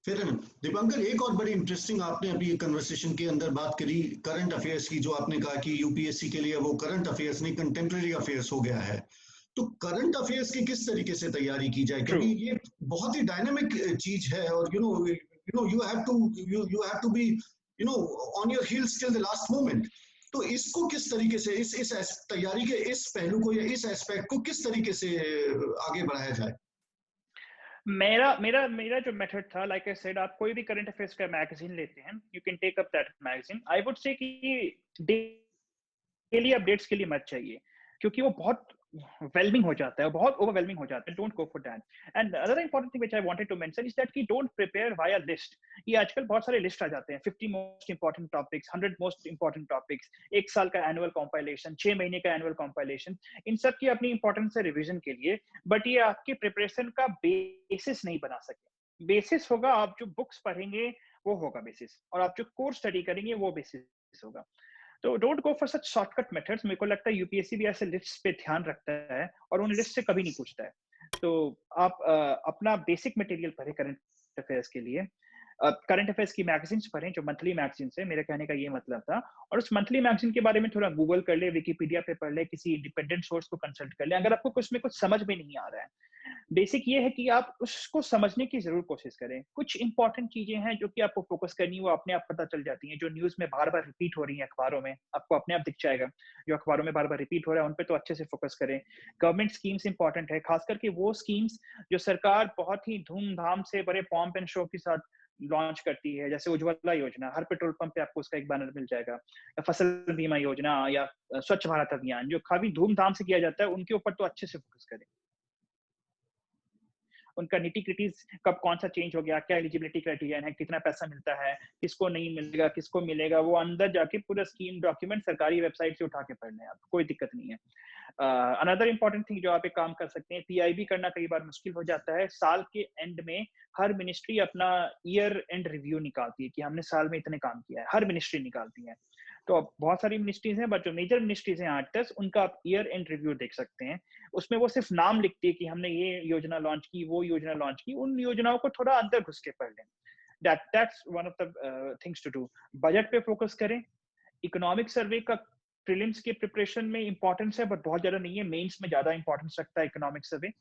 फिर दीपांकर, एक और बड़ी इंटरेस्टिंग आपने अभी कन्वर्सेशन के अंदर बात करी करंट अफेयर्स की, जो आपने कहा कि यूपीएससी के लिए वो करंट अफेयर्स नहीं, कंटेम्प्रेरी अफेयर्स हो गया है। तो करंट अफेयर्स की किस तरीके से तैयारी की जाए, क्योंकि ये बहुत ही डायनामिक चीज है, और you have to be on your heels till the last moment. तो इसको किस तरीके से, इस तैयारी के इस पहलू को या इस एस्पेक्ट को किस तरीके से आगे बढ़ाया जाए? मेरा मेरा मेरा जो मेथड था, लाइक आई सेड, आप कोई भी करंट अफेयर्स का मैगजीन लेते हैं, you can take up that magazine. I would say कि डेली अपडेट्स के लिए मत चाहिए, क्योंकि वो बहुत वेलमिंग हो जाता है, बहुत ओवरवेलमिंग हो जाता है। Don't go for that. And another important thing which I wanted to mention is that कि डोंट प्रिपेयर वाया लिस्ट। ये आजकल बहुत सारे लिस्ट आ जाते हैं, 50 most important topics, 100 most important topics, 1 साल का एनुअल कंपाइलेशन, 6 महीने का एनुअल कंपाइलेशन। इन सब की अपनी इंपॉर्टेंस है रिवीजन के लिए, बट ये आपकी प्रिपरेशन का बेसिस नहीं बना सके। बेसिस होगा, आप जो बुक्स पढ़ेंगे वो होगा बेसिस, और आप जो कोर्स स्टडी करेंगे वो बेसिस होगा। तो don't go for such shortcut methods. मेरे को लगता है यूपीएससी भी ऐसे लिस्ट पे ध्यान रखता है और उन लिस्ट से कभी नहीं पूछता है। तो आप अपना बेसिक मटेरियल पढ़े करंट अफेयर्स के लिए। करंट अफेयर्स की मैगजीन्स पढ़ें, जो मंथली मैगजीन्स है, मेरे कहने का ये मतलब था। और उस मंथली मैगजीन के बारे में थोड़ा गूगल कर ले, विकिपीडिया पे पढ़ ले, किसी इंडिपेंडेंट सोर्स को कंसल्ट कर ले अगर आपको कुछ में कुछ समझ में नहीं आ रहा है। बेसिक ये है कि आप उसको समझने की जरूर कोशिश करें। कुछ इंपॉर्टेंट चीजें हैं जो कि आपको फोकस करनी है, वो अपने आप पता चल जाती हैं। जो न्यूज में बार बार रिपीट हो रही है अखबारों में, आपको अपने आप दिख जाएगा। जो अखबारों में बार बार रिपीट हो रहा है उन पे तो अच्छे से फोकस करें। गवर्नमेंट स्कीम्स इंपॉर्टेंट है, खास करके वो स्कीम्स जो सरकार बहुत ही धूमधाम से बड़े पॉम्प एंड शो के साथ लॉन्च करती है, जैसे उज्ज्वला योजना। हर पेट्रोल पंप पे आपको उसका एक बैनर मिल जाएगा। या फसल बीमा योजना, या स्वच्छ भारत अभियान, जो काफी धूमधाम से किया जाता है, उनके ऊपर तो अच्छे से फोकस करें। उनका निटी क्रिटीज, कब कौन सा चेंज हो गया, क्या एलिजिबिलिटी क्राइटेरिया है, कितना पैसा मिलता है, किसको नहीं मिलेगा, किसको मिलेगा, वो अंदर जाके पूरा स्कीम डॉक्यूमेंट सरकारी वेबसाइट से उठा के पढ़ लें आप, कोई दिक्कत नहीं है। अनदर इंपॉर्टेंट थिंग जो आप एक काम कर सकते हैं, पीआईबी करना कई बार मुश्किल हो जाता है। साल के एंड में हर मिनिस्ट्री अपना ईयर एंड रिव्यू निकालती है कि हमने साल में इतने काम किया है, हर मिनिस्ट्री निकालती है। तो अब बहुत सारी मिनिस्ट्रीज हैं, बट जो मेजर मिनिस्ट्रीज हैं 8-10, उनका आप ईयर एंड रिव्यू देख सकते हैं। उसमें वो सिर्फ नाम लिखती है कि हमने ये योजना लॉन्च की, वो योजना लॉन्च की। उन योजनाओं को थोड़ा अंदर घुस के पढ़ लें। that's one of the things to do। Budget पे फोकस करें। इकोनॉमिक सर्वे का प्रीलिम्स के प्रिपरेशन में इंपॉर्टेंस है, बट बहुत ज्यादा नहीं है। मेंस में ज्यादा इंपॉर्टेंस रखता है इकोनॉमिक सर्वे।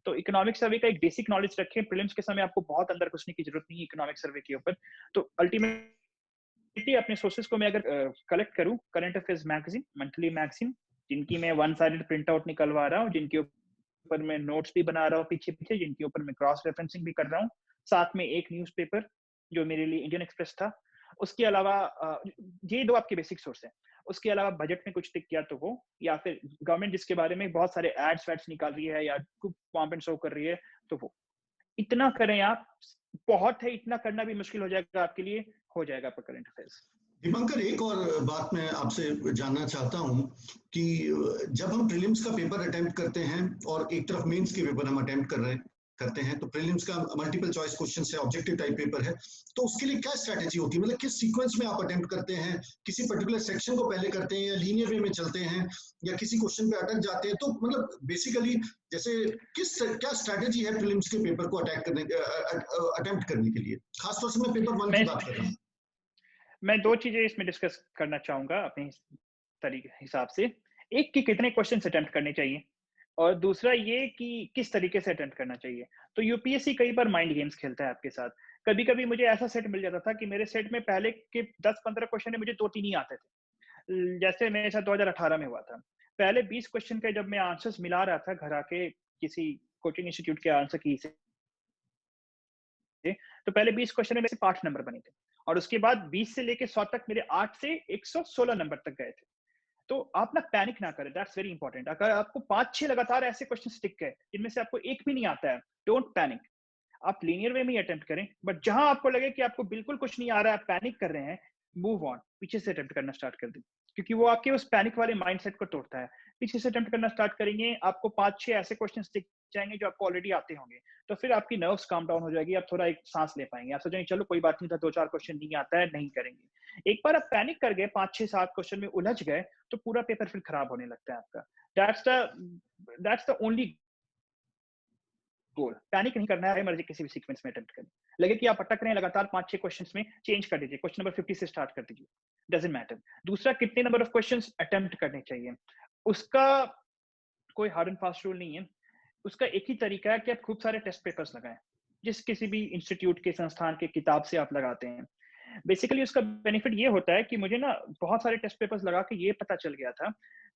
तो इकोनॉमिक सर्वे का एक बेसिक नॉलेज रखें। प्रीलिम्स के समय आपको बहुत अंदर घुसने की जरूरत नहीं है इकोनॉमिक सर्वे के ऊपर। तो अल्टीमेटली अपने सोर्सेज को मैं अगर कलेक्ट करूं, current affairs magazine, monthly magazine, जिनकी मैं 1 साइडेड प्रिंट आउट निकलवा रहा हूँ, जिनके ऊपर मैं नोट्स भी बना रहा हूँ पीछे पीछे, जिनके ऊपर मैं क्रॉस रेफरेंसिंग भी कर रहा हूँ। साथ में एक न्यूज़पेपर जो मेरे लिए इंडियन एक्सप्रेस था। उसके अलावा ये 2 आपके बेसिक सोर्स हैं। उसके अलावा बजट में कुछ टिक किया तो वो, या फिर गवर्नमेंट जिसके बारे में बहुत सारे एड्स वैड्स निकाल रही है या पॉम्प एंड शो कर रही है, तो वो इतना करें आप। बहुत है, इतना करना भी मुश्किल हो जाएगा आपके लिए, हो जाएगा आपका करंट अफेयर्स। दीपांकर, एक और बात मैं आपसे जानना चाहता हूं कि जब हम प्रीलिम्स का पेपर अटेम्प्ट करते हैं और एक तरफ मेंस के पेपर हम अटेम्प्ट करते हैं, तो प्रीलिम्स का मल्टीपल चॉइस क्वेश्चन है, ऑब्जेक्टिव टाइप पेपर है, तो उसके लिए क्या स्ट्रैटेजी होती है? मतलब किस सीक्वेंस में आप अटेम्प्ट करते हैं? किसी पर्टिकुलर सेक्शन को पहले करते हैं या लीनियर वे में चलते हैं या किसी क्वेश्चन पे अटक जाते हैं? तो मतलब बेसिकली जैसे क्या स्ट्रैटेजी है प्रीलिम्स के पेपर को अटेम्प्ट करने के लिए? खासतौर से मैं पेपर 1 की बात कर रहा हूँ। मैं 2 चीजें इसमें डिस्कस करना चाहूंगा अपने तरीके हिसाब से। एक कि कितने क्वेश्चन अटेम्प्ट करने चाहिए, और दूसरा ये कि किस तरीके से अटेम्प्ट करना चाहिए। तो यूपीएससी कई बार माइंड गेम्स खेलता है आपके साथ। कभी-कभी मुझे ऐसा सेट मिल जाता था कि मेरे सेट में पहले के 10-15 क्वेश्चन में मुझे 2-3 ही आते थे। जैसे मेरे साथ 2018 में हुआ था। पहले 20 क्वेश्चन के जब मैं आंसर्स मिला रहा था घर आके किसी कोचिंग इंस्टीट्यूट के आंसर की से, तो पहले 20 क्वेश्चन में मेरे 5 नंबर बने थे, और उसके बाद 20 से लेके 100 तक मेरे 8 से 116 नंबर तक गए थे। तो आप ना पैनिक ना करें, दैट्स वेरी इंपॉर्टेंट। अगर आपको 5-6 लगातार ऐसे क्वेश्चन टिक गए जिनमें से आपको एक भी नहीं आता है, डोंट पैनिक। आप लीनियर वे में ही अटेम्प्ट करें, बट जहां आपको लगे कि आपको बिल्कुल कुछ नहीं आ रहा है, आप पैनिक कर रहे हैं, मूव ऑन, पीछे से अटेम्प्ट करना स्टार्ट कर दें, क्योंकि वो आपके उस पैनिक वाले माइंडसेट को तोड़ता है। पीछे से अटेम्प्ट करना स्टार्ट करेंगे, आपको 5-6 ऐसे क्वेश्चन टिक जाएंगे जो आपको ऑलरेडी आते होंगे, तो फिर आपकी नर्व्स काम डाउन हो जाएगी, आप थोड़ा एक सांस ले पाएंगे, आप सोचेंगे चलो कोई बात नहीं था, 2-4 क्वेश्चन नहीं आता है, नहीं करेंगे। एक बार आप पैनिक कर गए, 5-6-7 क्वेश्चन में उलझ गए, तो पूरा पेपर फिर खराब होने लगता है आपका। That's the only goal. Panic नहीं करना है, मर्जी किसी भी सीक्वेंस में अटेम्प्ट करें। लगे कि आप अटक रहे हैं लगातार 5-6 क्वेश्चंस में, चेंज कर दीजिए, क्वेश्चन नंबर 50 से स्टार्ट कर दीजिए, डजंट मैटर। दूसरा, कितने नंबर ऑफ क्वेश्चंस अटेम्प्ट करने चाहिए, उसका कोई हार्ड एंड फास्ट रूल नहीं है। उसका एक ही तरीका है कि आप खूब सारे टेस्ट पेपर्स लगाएं, जिस किसी भी इंस्टीट्यूट के संस्थान के किताब से आप लगाते हैं। बेसिकली उसका बेनिफिट ये होता है कि मुझे ना बहुत सारे टेस्ट पेपर्स लगा के ये पता चल गया था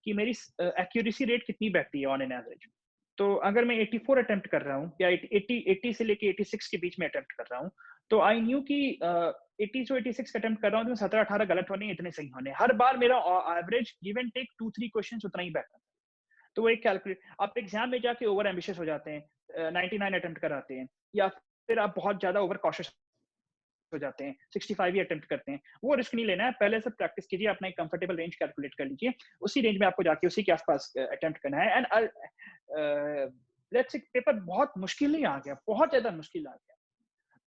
कि मेरी एक्यूरेसी रेट कितनी बैठती है ऑन एन एवरेज। तो अगर मैं 84 अटेम्प्ट कर रहा हूँ, या 80 से लेके 86 के बीच में अटेम्प्ट कर रहा हूँ, तो आई न्यू कि 80 से 86 अटेम्प्ट कर रहा हूँ तो 17-18 गलत होने, इतने सही होने। हर बार मेरा average give and take 2-3 question उतना ही बैठता है। तो वो एक कैलकुलेट, आप एग्जाम में जाके ओवर एम्बिशियस हो जाते हैं, 99 अटेम्प्ट कराते हैं, या फिर आप बहुत ज्यादा ओवर कॉशियस हो जाते हैं, 65 ही अटेम्प्ट करते हैं। वो रिस्क नहीं लेना है, पहले से प्रैक्टिस कीजिए, अपना एक कंफर्टेबल रेंज कैलकुलेट कर लीजिए, उसी रेंज में आपको जाके उसी के आसपास अटेम्प्ट करना है। एंड लेट्स से पेपर बहुत मुश्किल नहीं आ गया, बहुत ज्यादा मुश्किल आ गया,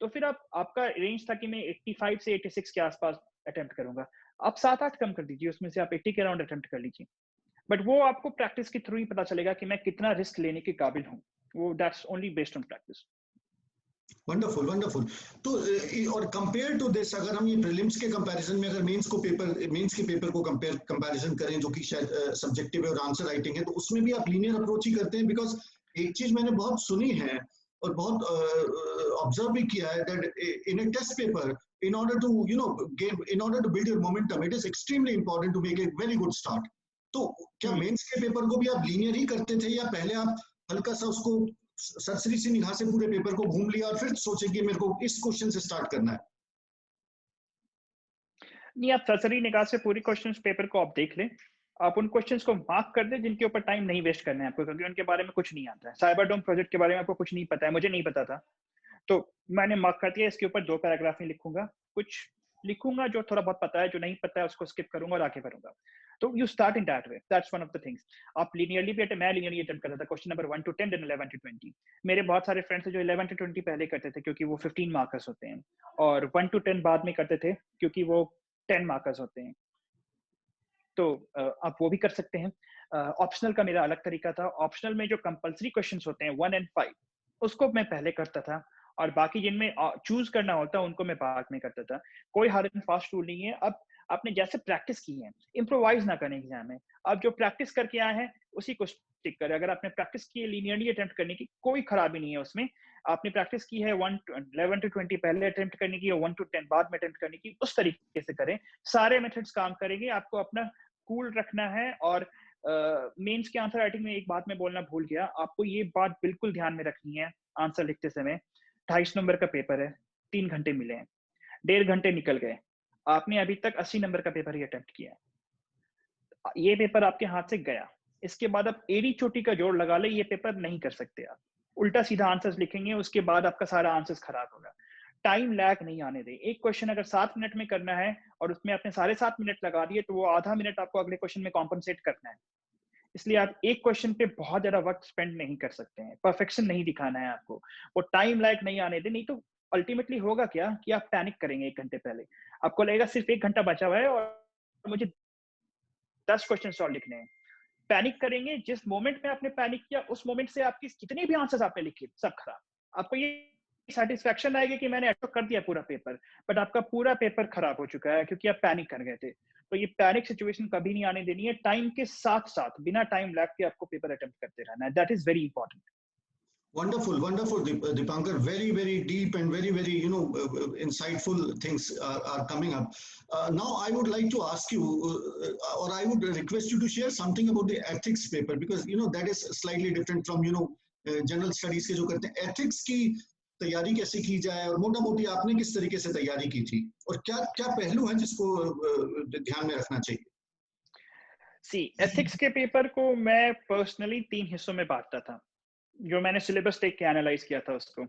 तो फिर आपका रेंज था कि मैं 85 से 86 के आसपास अटेम्प्ट करूंगा, आप 7-8 कम कर दीजिए, उसमें से आप 80 के अराउंड अटेम्प्ट कर लीजिए। बट वो आपको प्रैक्टिस के थ्रू ही पता चलेगा कि मैं कितना रिस्क लेने के काबिल हूँ। वो that's only based on practice. Wonderful wonderful. तो और कंपेयर टू दिस, अगर हम ये प्रीलिम्स के कंपैरिजन में अगर मेंस के पेपर को कंपैरिजन करें, जो कि शायद सब्जेक्टिव है और आंसर राइटिंग है, तो उसमें भी आप लीनियर अप्रोच ही करते हैं? बिकॉज एक चीज मैंने बहुत सुनी है और बहुत ऑब्जर्व भी किया है, that in a test paper, in order to build your momentum, it is extremely important to make a very good start. तो क्या मेंस के पेपर को भी आप लीनियर ही करते थे, या पहले आप हल्का सा उसको सरसरी सी निगाह से पूरे पेपर को घूम लिया और फिर सोचे कि मेरे को इस क्वेश्चन से स्टार्ट करना है? नहीं, आप सरसरी निगाह से पूरी क्वेश्चंस पेपर को आप देख लें, आप उन क्वेश्चंस को मार्क कर दें जिनके ऊपर टाइम नहीं वेस्ट करना है आपको, क्योंकि उनके बारे में कुछ नहीं आता है। साइबरडोम प्रोजेक्ट के बारे में आपको कुछ नहीं पता है, मुझे नहीं पता था, तो मैंने मार्क कर दिया, इसके ऊपर 2 पैराग्राफ ही लिखूंगा, कुछ लिखूंगा जो थोड़ा बहुत पता है, जो नहीं पता है उसको स्किप करूंगा और आगे बढ़ूंगा। तो you start in that way, that's one of the things. आप लीनियरली भी, मैं लीनियरली अटेम्प्ट करता था, question number 1 to 10, then 11 to 20। मेरे बहुत सारे फ्रेंड्स हैं जो 11 to 20 पहले करते थे, क्योंकि वो 15 मार्कर्स होते हैं, और 1 to 10 बाद में करते थे, क्योंकि वो 10 मार्कर्स होते हैं। तो आप वो भी कर सकते हैं। ऑप्शनल का मेरा अलग तरीका था। ऑप्शनल में जो कंपलसरी क्वेश्चंस होते हैं 1 and 5, उसको मैं पहले करता था, और बाकी जिनमें चूज करना होता है उनको मैं बाद में करता था। कोई हार्ड एंड फास्ट रूल नहीं है। अब आपने जैसे प्रैक्टिस की है, इम्प्रोवाइज ना करें एग्जाम में। अब जो प्रैक्टिस करके आए हैं उसी को स्टिक करें। अगर आपने प्रैक्टिस की है लीनियरली अटेम्प्ट करने की, कोई खराबी नहीं है उसमें। आपने प्रैक्टिस की है 11 to 20 पहले अटेम्प्ट करने की, और 1 to 10 बाद में अटेम्प्ट करने की, उस तरीके से करें। सारे मेथड्स काम करेंगे। आपको अपना कूल रखना है। और मेंस के आंसर राइटिंग में एक बात मैं बोलना भूल गया, आपको ये बात बिल्कुल ध्यान में रखनी है। आंसर लिखते समय 250 नंबर का पेपर है, 3 घंटे मिले हैं, 1.5 घंटे निकल गए, आपने अभी तक 80 नंबर का पेपर ही अटेम्प्ट किया है, ये पेपर आपके हाथ से गया। इसके बाद आप एड़ी चोटी का जोड़ लगा ले, ये पेपर नहीं कर सकते आप। उल्टा सीधा आंसर्स लिखेंगे, उसके बाद आपका सारा आंसर्स खराब होगा। टाइम लैग नहीं आने दे। एक क्वेश्चन अगर 7 मिनट में करना है और उसमें आपने 7.5 मिनट लगा दिए, तो वो आधा मिनट आपको अगले क्वेश्चन में कॉम्पनसेट करना है। इसलिए आप एक क्वेश्चन पे बहुत ज्यादा वक्त स्पेंड नहीं कर सकते हैं। परफेक्शन नहीं दिखाना है आपको, वो टाइम लैग नहीं आने दे। नहीं तो अल्टीमेटली होगा क्या कि आप पैनिक करेंगे 1 घंटे पहले। आपको लगेगा सिर्फ 1 घंटा बचा हुआ है और मुझे 10 क्वेश्चन सॉल्व लिखने हैं। पैनिक करेंगे। जिस मोमेंट में आपने पैनिक किया, उस मोमेंट से आपकी कितने भी आंसर्स आपने लिखे सब खराब। आपको ये सेटिस्फेक्शन आएगी कि मैंने अटेम्प्ट कर दिया पूरा पेपर, बट आपका पूरा पेपर खराब हो चुका है क्योंकि आप पैनिक कर गए थे। तो ये पैनिक सिचुएशन कभी नहीं आने देनी है, टाइम के साथ साथ बिना टाइम लैग के आपको पेपर अटेम्प्ट करते रहना है, that is very important. Wonderful, wonderful, Dipankar. Very, very deep and very, very, insightful things are coming up. Now, I would like to ask you, or I would request you to share something about the ethics paper, because, that is slightly different from, general studies के जो करते हैं. Ethics की तैयारी कैसे की जाए और मोटा मोटी आपने किस तरीके से तैयारी की थी और क्या क्या पहलू हैं जिसको ध्यान में रखना चाहिए? एथिक्स के पेपर को मैं पर्सनली 3 हिस्सों में बांटता था, जो मैंने सिलेबस देख के एनालाइज किया था उसको।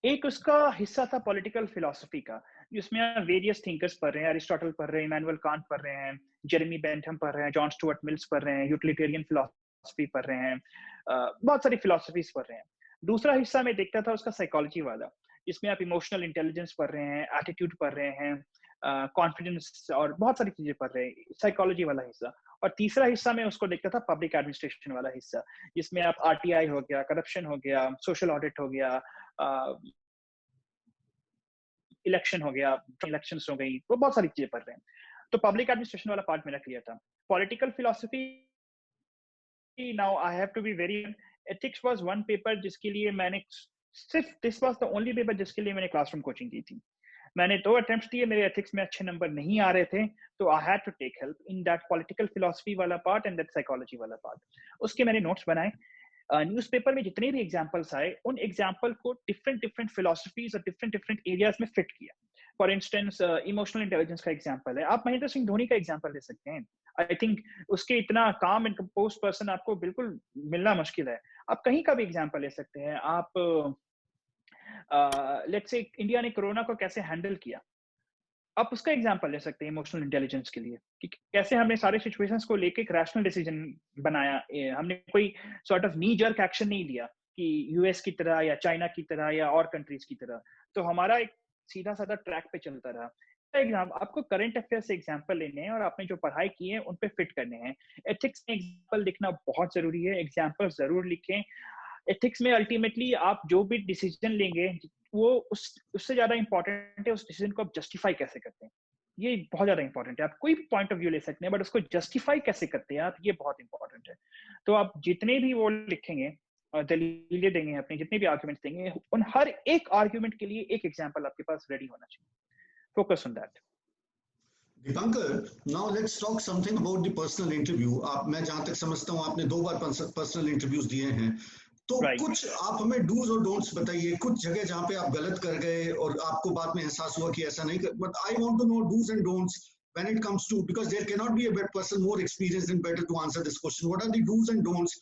एक उसका हिस्सा था पॉलिटिकल फिलॉसफी का, जिसमें आप वेरियस थिंकर्स पढ़ रहे हैं, अरिस्टोटल पढ़ रहे हैं, इमैनुअल कांट पढ़ रहे हैं, जेरेमी बेंथम पढ़ रहे हैं, जॉन स्टुअर्ट मिल्स पढ़ रहे हैं, यूटिलिटेरियन फिलॉसफी पढ़ रहे हैं, बहुत सारी फिलॉसफीज पढ़ रहे हैं। दूसरा हिस्सा मैं देखता था उसका साइकोलॉजी वाला, जिसमें आप इमोशनल इंटेलिजेंस पढ़ रहे हैं, एटीट्यूड पढ़ रहे हैं, कॉन्फिडेंस और बहुत सारी चीजें पढ़ रहे हैं, साइकोलॉजी वाला हिस्सा। और तीसरा हिस्सा में उसको देखता था पब्लिक एडमिनिस्ट्रेशन वाला हिस्सा, जिसमें आप आरटीआई हो गया, करप्शन हो गया, सोशल ऑडिट हो गया, इलेक्शन हो गया, इलेक्शंस हो गई, वो बहुत सारी चीजें पढ़ रहे हैं। तो पब्लिक एडमिनिस्ट्रेशन वाला पार्ट मेरा क्लियर था। Political philosophy, now I have to be very, ethics was one paper जिसके लिए मैंने सिर्फ, this was the only paper जिसके लिए मैंने क्लासरूम कोचिंग की थी। मैंने 2 अटेम्प्ट्स दिए, मेरे एथिक्स में अच्छे नंबर नहीं आ रहे थे, तो I had to take help in that political philosophy वाला पार्ट एंड दैट साइकोलॉजी वाला पार्ट। उसके मैंने नोट्स बनाए। न्यूज़पेपर में जितने भी एग्जांपल्स आए, उन एग्जांपल को डिफरेंट फिलॉसफीज और डिफरेंट एरियाज में फिट किया। फॉर इंस्टेंस, इमोशनल इंटेलिजेंस का एग्जांपल है, आप महेंद्र सिंह धोनी का एग्जांपल ले सकते हैं। आई थिंक उसके इतना काम एंड कंपोज पर्सन आपको बिल्कुल मिलना मुश्किल है। आप कहीं का भी एग्जांपल ले सकते हैं। आप लेट्स से इंडिया ने कोरोना को कैसे हैंडल किया, आप उसका एग्जांपल ले सकते हैं इमोशनल इंटेलिजेंस के लिए, कि कैसे हमने सारे सिचुएशंस को लेके एक रैशनल डिसीजन बनाया। हमने कोई sort of knee jerk action नहीं लिया कि यूएस की तरह या चाइना की तरह या और कंट्रीज की तरह। तो हमारा एक सीधा साधा ट्रैक पे चलता रहा। एग्जाम आपको करंट अफेयर से एग्जांपल लेने हैं और आपने जो पढ़ाई की है उन पे फिट करने हैं। एथिक्स में एग्जांपल लिखना बहुत जरूरी है, एग्जांपल जरूर लिखें। एथिक्स में अल्टीमेटली आप जो भी डिसीजन लेंगे, वो उससे ज्यादा इंपॉर्टेंट है उस डिसीजन को आप जस्टिफाई कैसे करते हैं। ये बहुत ज्यादा इंपॉर्टेंट है। आप कोई भी पॉइंट ऑफ व्यू ले सकते हैं, बट उसको जस्टिफाई कैसे करते हैं आप, ये बहुत इंपॉर्टेंट है। तो आप जितने भी वो लिखेंगे, दलीलें देंगे, अपने जितने भी आर्ग्यूमेंट देंगे, उन हर एक आर्ग्यूमेंट के लिए एक एग्जाम्पल आपके पास रेडी होना चाहिए। Focus on that. Dipankar, now let's talk something about the personal interview. मैं जहां तक समझता हूँ आपने 2 बार पर्सनल इंटरव्यूज दिए हैं, तो कुछ आप हमें डूज और डोंट्स बताइए, कुछ जगह जहां पे आप गलत कर गए और आपको बाद में एहसास हुआ कि ऐसा नहीं कर, but I want to know dos and don'ts when it comes to, because there cannot be a better person more experienced and better to answer this question. What are the do's and don'ts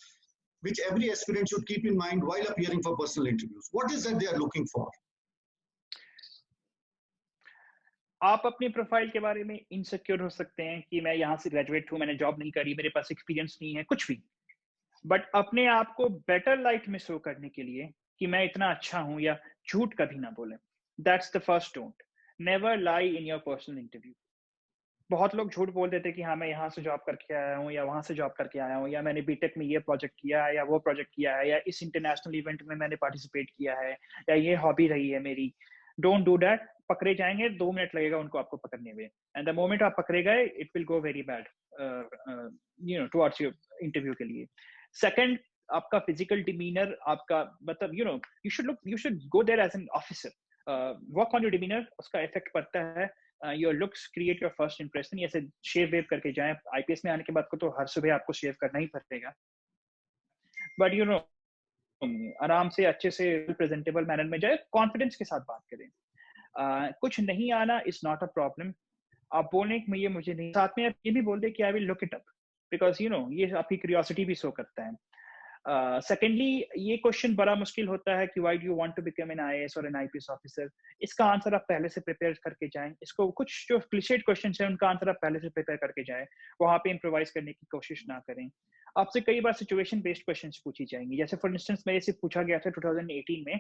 which every aspirant should keep in mind while appearing for personal interviews? What is that they are looking for? आप अपनी profile के बारे में insecure हो सकते हैं कि मैं यहाँ से ग्रेजुएट हूँ, मैंने जॉब नहीं करी, मेरे पास एक्सपीरियंस नहीं है, कुछ भी। बट अपने आप को बेटर लाइट में शो करने के लिए कि मैं इतना अच्छा हूं, या झूठ कभी ना बोले। That's the first don't. Never lie in your personal interview. बहुत लोग झूठ बोल देते कि हाँ मैं यहाँ से जॉब करके आया हूँ, या वहां से जॉब करके आया हूँ, या मैंने बीटेक में ये प्रोजेक्ट किया है, या वो प्रोजेक्ट किया है, या इस इंटरनेशनल इवेंट में मैंने पार्टिसिपेट किया है, या ये हॉबी रही है मेरी। Don't do that. पकड़े जाएंगे, 2 मिनट लगेगा उनको आपको पकड़ने में, एंड द मोमेंट आप पकड़े गए, it will go very bad towards your interview के लिए। सेकंड, आपका फिजिकल डिमीनर, आपका मतलब you should go there as an officer. Work on your demeanour, उसका इफेक्ट पड़ता है। Your looks create your first impression. ऐसे शेव वेव करके जाएं। आईपीएस में आने के बाद को तो हर सुबह आपको शेव करना ही पड़ेगा, बट आराम से अच्छे से प्रेजेंटेबल मैनर में जाए, कॉन्फिडेंस के साथ बात करें। कुछ नहीं आना इज नॉट अ प्रॉब्लम। आप बोलें कि ये मुझे नहीं, साथ में आप ये भी बोल दे कि I will look it up, because ये आपकी क्यूरियोसिटी भी शो करता है। सेकेंडली, ये क्वेश्चन बड़ा मुश्किल होता है कि why do you want to become an IAS और एन आईपीएस ऑफिसर। इसका आंसर आप पहले से प्रिपेयर करके जाएं। इसको कुछ जो क्लिशेड क्वेश्चन है उनका आंसर आप पहले से प्रिपेयर करके जाएं, वहां पे इम्प्रोवाइज करने की कोशिश ना करें। आपसे कई बार सिचुएशन बेस्ड क्वेश्चन पूछी जाएंगी। जैसे फॉर इंस्टेंस मेरे से पूछा गया था 2018 में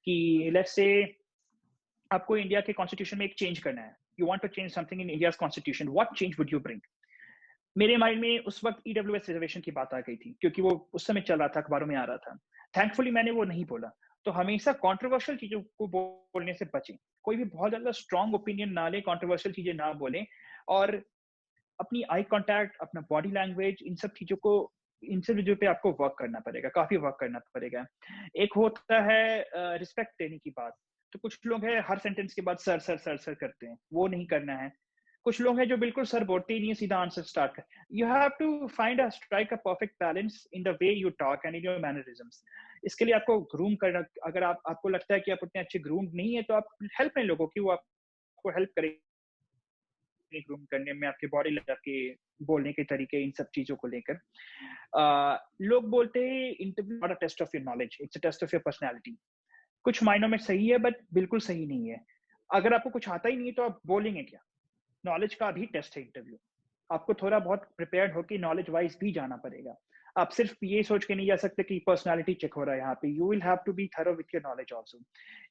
कि लेट्स से आपको इंडिया के कॉन्स्टिट्यूशन में एक चेंज करना है, you want to change something in India's constitution, what change would you bring. मेरे माइंड में उस वक्त ईडब्ल्यूएस रिजर्वेशन की बात आ गई थी, क्योंकि वो उस समय चल रहा था, अखबारों में आ रहा था। थैंकफुली मैंने वो नहीं बोला। तो हमेशा कंट्रोवर्शियल चीजों को बोलने से बचें। कोई भी बहुत ज्यादा स्ट्रॉन्ग ओपिनियन ना ले, कंट्रोवर्शियल चीजें ना बोलें। और अपनी आई कांटेक्ट, अपना बॉडी लैंग्वेज, इन सब चीजों पे आपको वर्क करना पड़ेगा, काफी वर्क करना पड़ेगा। एक होता है रिस्पेक्ट देने की बात, तो कुछ लोग हैं हर सेंटेंस के बाद सर सर सर सर करते हैं, वो नहीं करना है। कुछ लोग हैं जो बिल्कुल सर बोलते ही नहीं है, सीधा आंसर स्टार्ट कर। You have to find a strike a perfect balance in the way you talk and in your mannerisms. इसके लिए आपको ग्रूम करना, अगर आपको लगता है कि आप उतने अच्छे ग्रूम्ड नहीं है, तो आप हेल्प लें लोगों की, वो आपको हेल्प करें ग्रूम करने में, आपके बॉडी लैंग्वेज, आपके बोलने के तरीके, इन सब चीजों को लेकर। लोग बोलते हैं interview not a test of your knowledge, it's a test of your personality. कुछ मायनों में सही है, बट बिल्कुल सही नहीं है। अगर आपको कुछ आता ही नहीं है तो आप बोलेंगे क्या? नॉलेज का भी टेस्ट है इंटरव्यू। आपको थोड़ा बहुत प्रिपेयर्ड होकर नॉलेज वाइज भी जाना पड़ेगा। आप सिर्फ ये सोच के नहीं जा सकते कि पर्सनालिटी चेक हो रहा है यहाँ पे। You will have to be thorough with your knowledge also.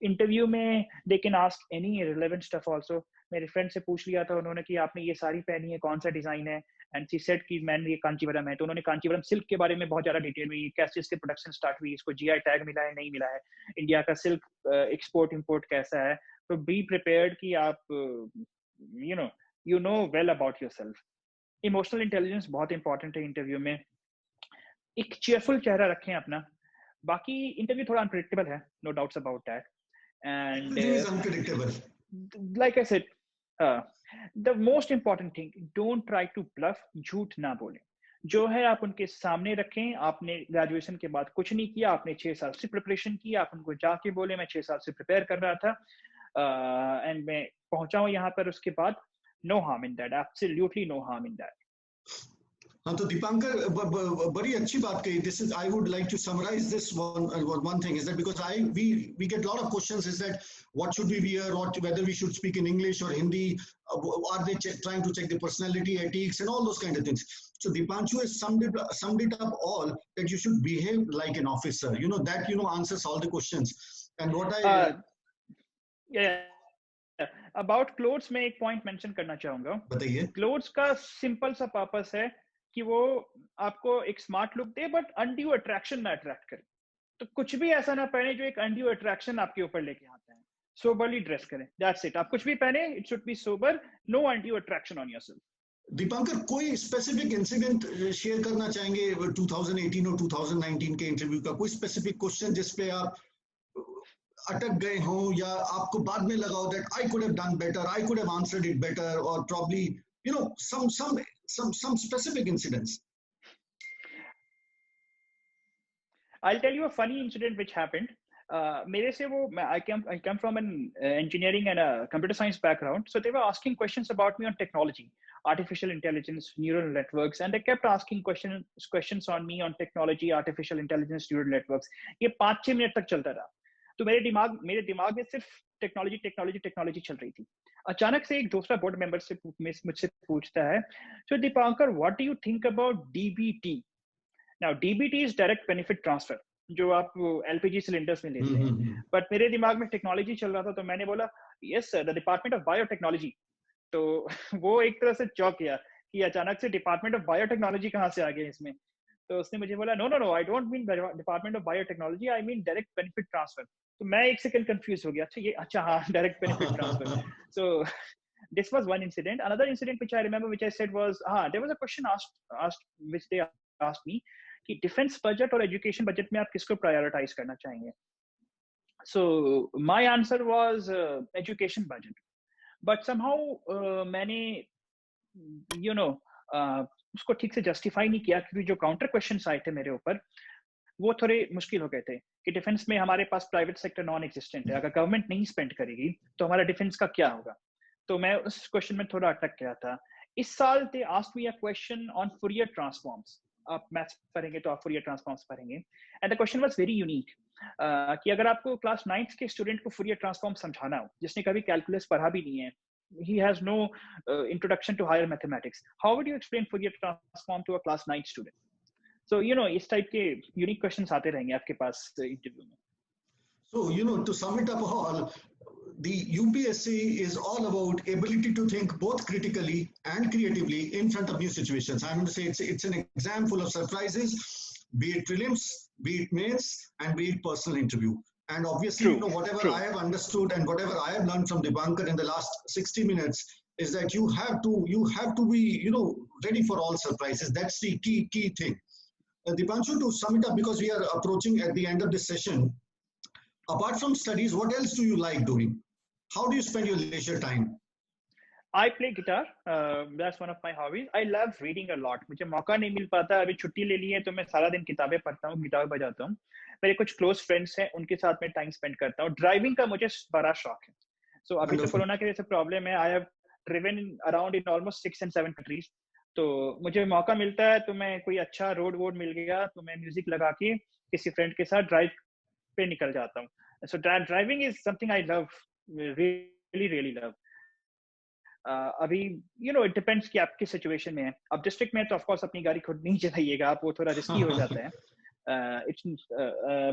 Interview में they can ask any relevant stuff also. मेरे फ्रेंड से पूछ लिया था उन्होंने कि आपने ये साड़ी पहनी है, कौन सा डिजाइन है, एंड शी सेड कि मैंने ये कांचीवरम है, तो उन्होंने कांचीवरम सिल्क के बारे में बहुत ज्यादा डिटेल में, कैसे इसके प्रोडक्शन स्टार्ट हुई, इसको जीआई टैग मिला है नहीं मिला है, इंडिया का सिल्क एक्सपोर्ट इंपोर्ट कैसा है। तो बी प्रिपेयर्ड कि आप you know well about yourself. Emotional intelligence बहुत इंपॉर्टेंट है इंटरव्यू में। एक चेयरफुल चेहरा रखें अपना। बाकी इंटरव्यू थोड़ा अनप्रेडिक्टेबल है, no doubts about that, and like I said, the most important thing, don't try to bluff, झूठ ना बोलें। जो है आप उनके सामने रखें। आपने ग्रेजुएशन के बाद कुछ नहीं किया, आपने 6 साल से प्रिपरेशन की, आप उनको जाके बोले मैं 6 साल से प्रिपेयर कर रहा था, एंड मैं पहुंचा हूं यहाँ पर, उसके बाद no harm in that, absolutely no harm in that. हाँ, तो दीपांकर बड़ी अच्छी बात कही। This is, I would like to summarize this one thing is that because we get a lot of questions is that what should we wear, whether we should speak in English or Hindi, are they trying to check the personality, ethics, and all those kind of things. So Dipanshu has summed it up all, that you should behave like an officer. That answers all the questions. And what yeah. About clothes में एक point mention करना चाहूंगा। बताइए। Clothes का simple सा purpose है कि वो आपको एक smart look they, but undue attraction ना अट्रैक्ट करे। तो कुछ भी ऐसा ना पहने जो एक अनड्यू अट्रैक्शन आपके ऊपर लेके आता है। सोबरली ड्रेस करें, दैट्स इट। आप कुछ भी पहने, it should be sober, no undue attraction on yourself. Deepankar, कोई स्पेसिफिक इंसिडेंट शेयर करना चाहेंगे 2018 और 2019 के इंटरव्यू का? कोई स्पेसिफिक क्वेश्चन जिसपे आप अटक गए हो, या आपको बाद में लगा हो that I could have done better, I could have answered it better, or probably some specific incidents? I'll tell you a funny incident which happened. मेरे से वो, I come from an engineering and a computer science background, so they were asking questions about me on technology, artificial intelligence, neural networks, and they kept asking questions on me on technology, artificial intelligence, neural networks. ये 5-6 minute तक चलता रहा। तो मेरे दिमाग में सिर्फ technology चल रही थी। अचानक से एक दूसरा बोर्ड मेंबर से मुझसे पूछता है, so Dipankar, what do you think about DBT? Now DBT is direct benefit transfer, जो आप एलपीजी सिलेंडर्स में लेते हैं। बट मेरे दिमाग में टेक्नोलॉजी चल रहा था, तो मैंने बोला yes sir, the department of biotechnology. तो वो एक तरह से चौंक गया कि अचानक से डिपार्टमेंट ऑफ बायोटेक्नोलॉजी कहाँ से आ गया इसमें। तो उसने मुझे बोला no, I don't mean department of biotechnology, I mean direct benefit transfer. तो मैं एक सेकंड कंफ्यूज हो गया। अच्छा हाँ, direct benefit transfer. So this was one incident. Another incident which I remember, which I said was, there was a question asked which they asked me कि defence budget और education budget में आप किसको prioritise करना चाहेंगे? So my answer was education budget, but somehow मैंने उसको ठीक से जस्टिफाई नहीं किया, क्योंकि जो काउंटर क्वेश्चंस आए थे मेरे ऊपर वो थोड़े मुश्किल हो गए थे कि डिफेंस में हमारे पास प्राइवेट सेक्टर नॉन एग्जिस्टेंट है, अगर गवर्नमेंट नहीं स्पेंड करेगी तो हमारा डिफेंस का क्या होगा? तो मैं उस क्वेश्चन में थोड़ा अटक गया था। इस साल they asked me a question on Fourier transforms. आप मैथ्स पढ़ेंगे तो आप फूरियर ट्रांसफॉर्म्स पढ़ेंगे, and the question was very unique कि अगर आपको क्लास 9th के स्टूडेंट को फूरियर ट्रांसफॉर्म समझाना हो, जिसने कभी कैलकुलस पढ़ा भी नहीं है, he has no introduction to higher mathematics, how would you explain Fourier transform to a class 9 student? So इस टाइप के यूनिक क्वेश्चंस आते रहेंगे आपके पास इंटरव्यू में। So to sum it up all, the UPSC is all about ability to think both critically and creatively in front of new situations. I'm going to say it's an exam full of surprises, be it prelims, be it mains, and be it personal interview. And obviously, whatever I have understood and whatever I have learned from Dipankar in the last 60 minutes is that you have to be, ready for all surprises. That's the key thing. Dipanshu, to sum it up, because we are approaching at the end of this session, apart from studies, what else do you like doing? How do you spend your leisure time? I play guitar. That's one of my hobbies. I love reading a lot. मुझे मौका नहीं मिल पाता, अभी छुट्टी ले ली है तो मैं सारा दिन किताबें पढ़ता हूँ, गिटार बजाता हूँ. मेरे कुछ क्लोज फ्रेंड्स हैं, उनके साथ में टाइम स्पेंड करता हूँ. ड्राइविंग का मुझे बड़ा शौक है. So अभी तो कोरोना की वजह से प्रॉब्लम है. I have driven around in almost 6 and 7 countries. तो मुझे मौका मिलता है तो मैं कोई अच्छा रोड मिल गया तो मैं म्यूजिक लगा के किसी फ्रेंड के साथ ड्राइव पे निकल जाता हूँ. So driving is something I love, really love. अभी it depends कि आपकी सिचुएशन में है. अब डिस्ट्रिक्ट में तो ऑफ कोर्स अपनी गाड़ी खुद नहीं चलाइएगा आप, वो थोड़ा रिस्की हो जाता है.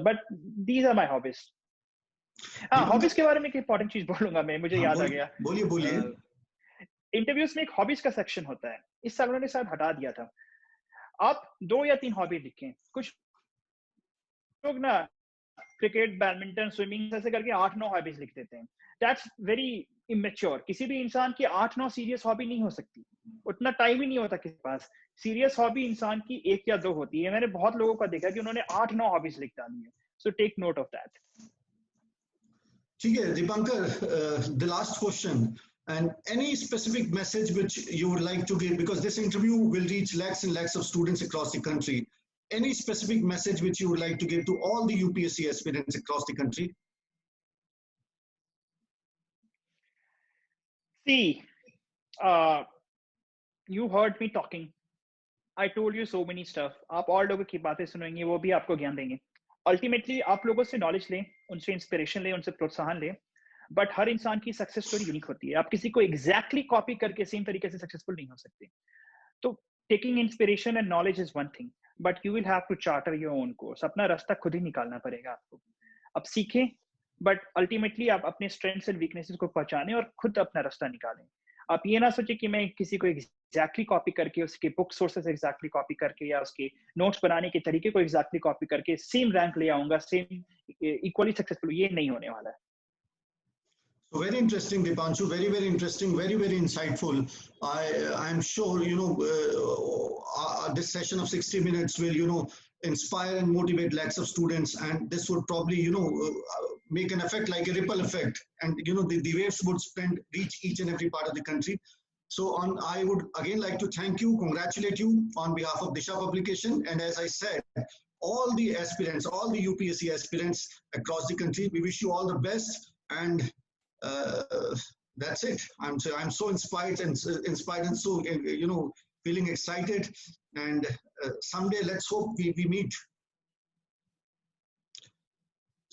But these are my hobbies. Hobbies के बारे में एक इंपॉर्टेंट चीज बोलूंगा मैं, मुझे याद आ गया. बोलिए. इंटरव्यूज में एक हॉबीज का सेक्शन होता है. इस साल उन्होंने शायद हटा दिया था. आप 2 या 3 हॉबी लिखें. कुछ लोग ना क्रिकेट, बैडमिंटन, स्विमिंग ऐसे करके 8-9 हॉबीज लिख देते हैं. That's very immature. किसी भी इंसान की 8-9 सीरियस हॉबी नहीं हो सकती. उतना टाइम ही नहीं होता किसी पास. सीरियस हॉबी इंसान की 1 या 2 होती है. मैंने बहुत लोगों का देखा कि उन्होंने 8-9 हॉबीज लिख डाली है. So take note of that. ठीक है Deepankar, the last question, and any specific message which you would like to give, because this interview will reach lakhs and lakhs of students across the country. Any specific message which you would like to give to all the UPSC aspirants across the country? See, you heard me talking. I told you so many stuff. आप और लोगों की बातें सुनेंगे, वो भी आपको ज्ञान देंगे. Ultimately, आप लोगों से नॉलेज लें, उनसे इंस्पिरेशन लें, उनसे प्रोत्साहन लें. बट हर इंसान की सक्सेस स्टोरी यूनिक होती है. आप किसी को एग्जैक्टली कॉपी करके सेम तरीके से सक्सेसफुल नहीं हो सकते. तो taking inspiration and knowledge is one thing, but you will have to charter your own course. अपना रास्ता खुद ही निकालना पड़ेगा आपको. आप सीखें, बट अल्टीमेटली आप अपने स्ट्रेंथ्स एंड वीकनेसेस को पहचानें और खुद अपना रास्ता निकालें. आप ये ना सोचे कि मैं किसी को एग्जैक्टली कॉपी करके, उसके बुक सोर्सेस एग्जैक्टली कॉपी करके या उसके नोट्स बनाने के तरीके को एग्जैक्टली कॉपी करके सेम रैंक ले आऊंगा, सेम इक्वली सक्सेसफुल. ये नहीं होने वाला है. So very interesting, Dipanshu. Very interesting. Very insightful. I'm sure this session of 60 minutes will inspire and motivate lakhs of students, and this would probably make an effect like a ripple effect, and the waves would reach each and every part of the country. So I would again like to thank you, congratulate you on behalf of Disha Publication, and as I said, all the aspirants, all the UPSC aspirants across the country, we wish you all the best. And that's it. I'm so inspired and so feeling excited, and someday let's hope we meet.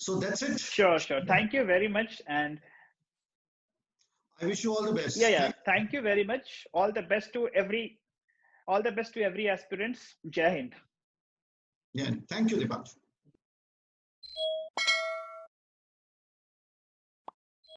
So that's it. Sure. Thank you very much, and I wish you all the best. Yeah. Thank you very much. All the best to every aspirants. Jai Hind. Yeah. Thank you, Dipanshu.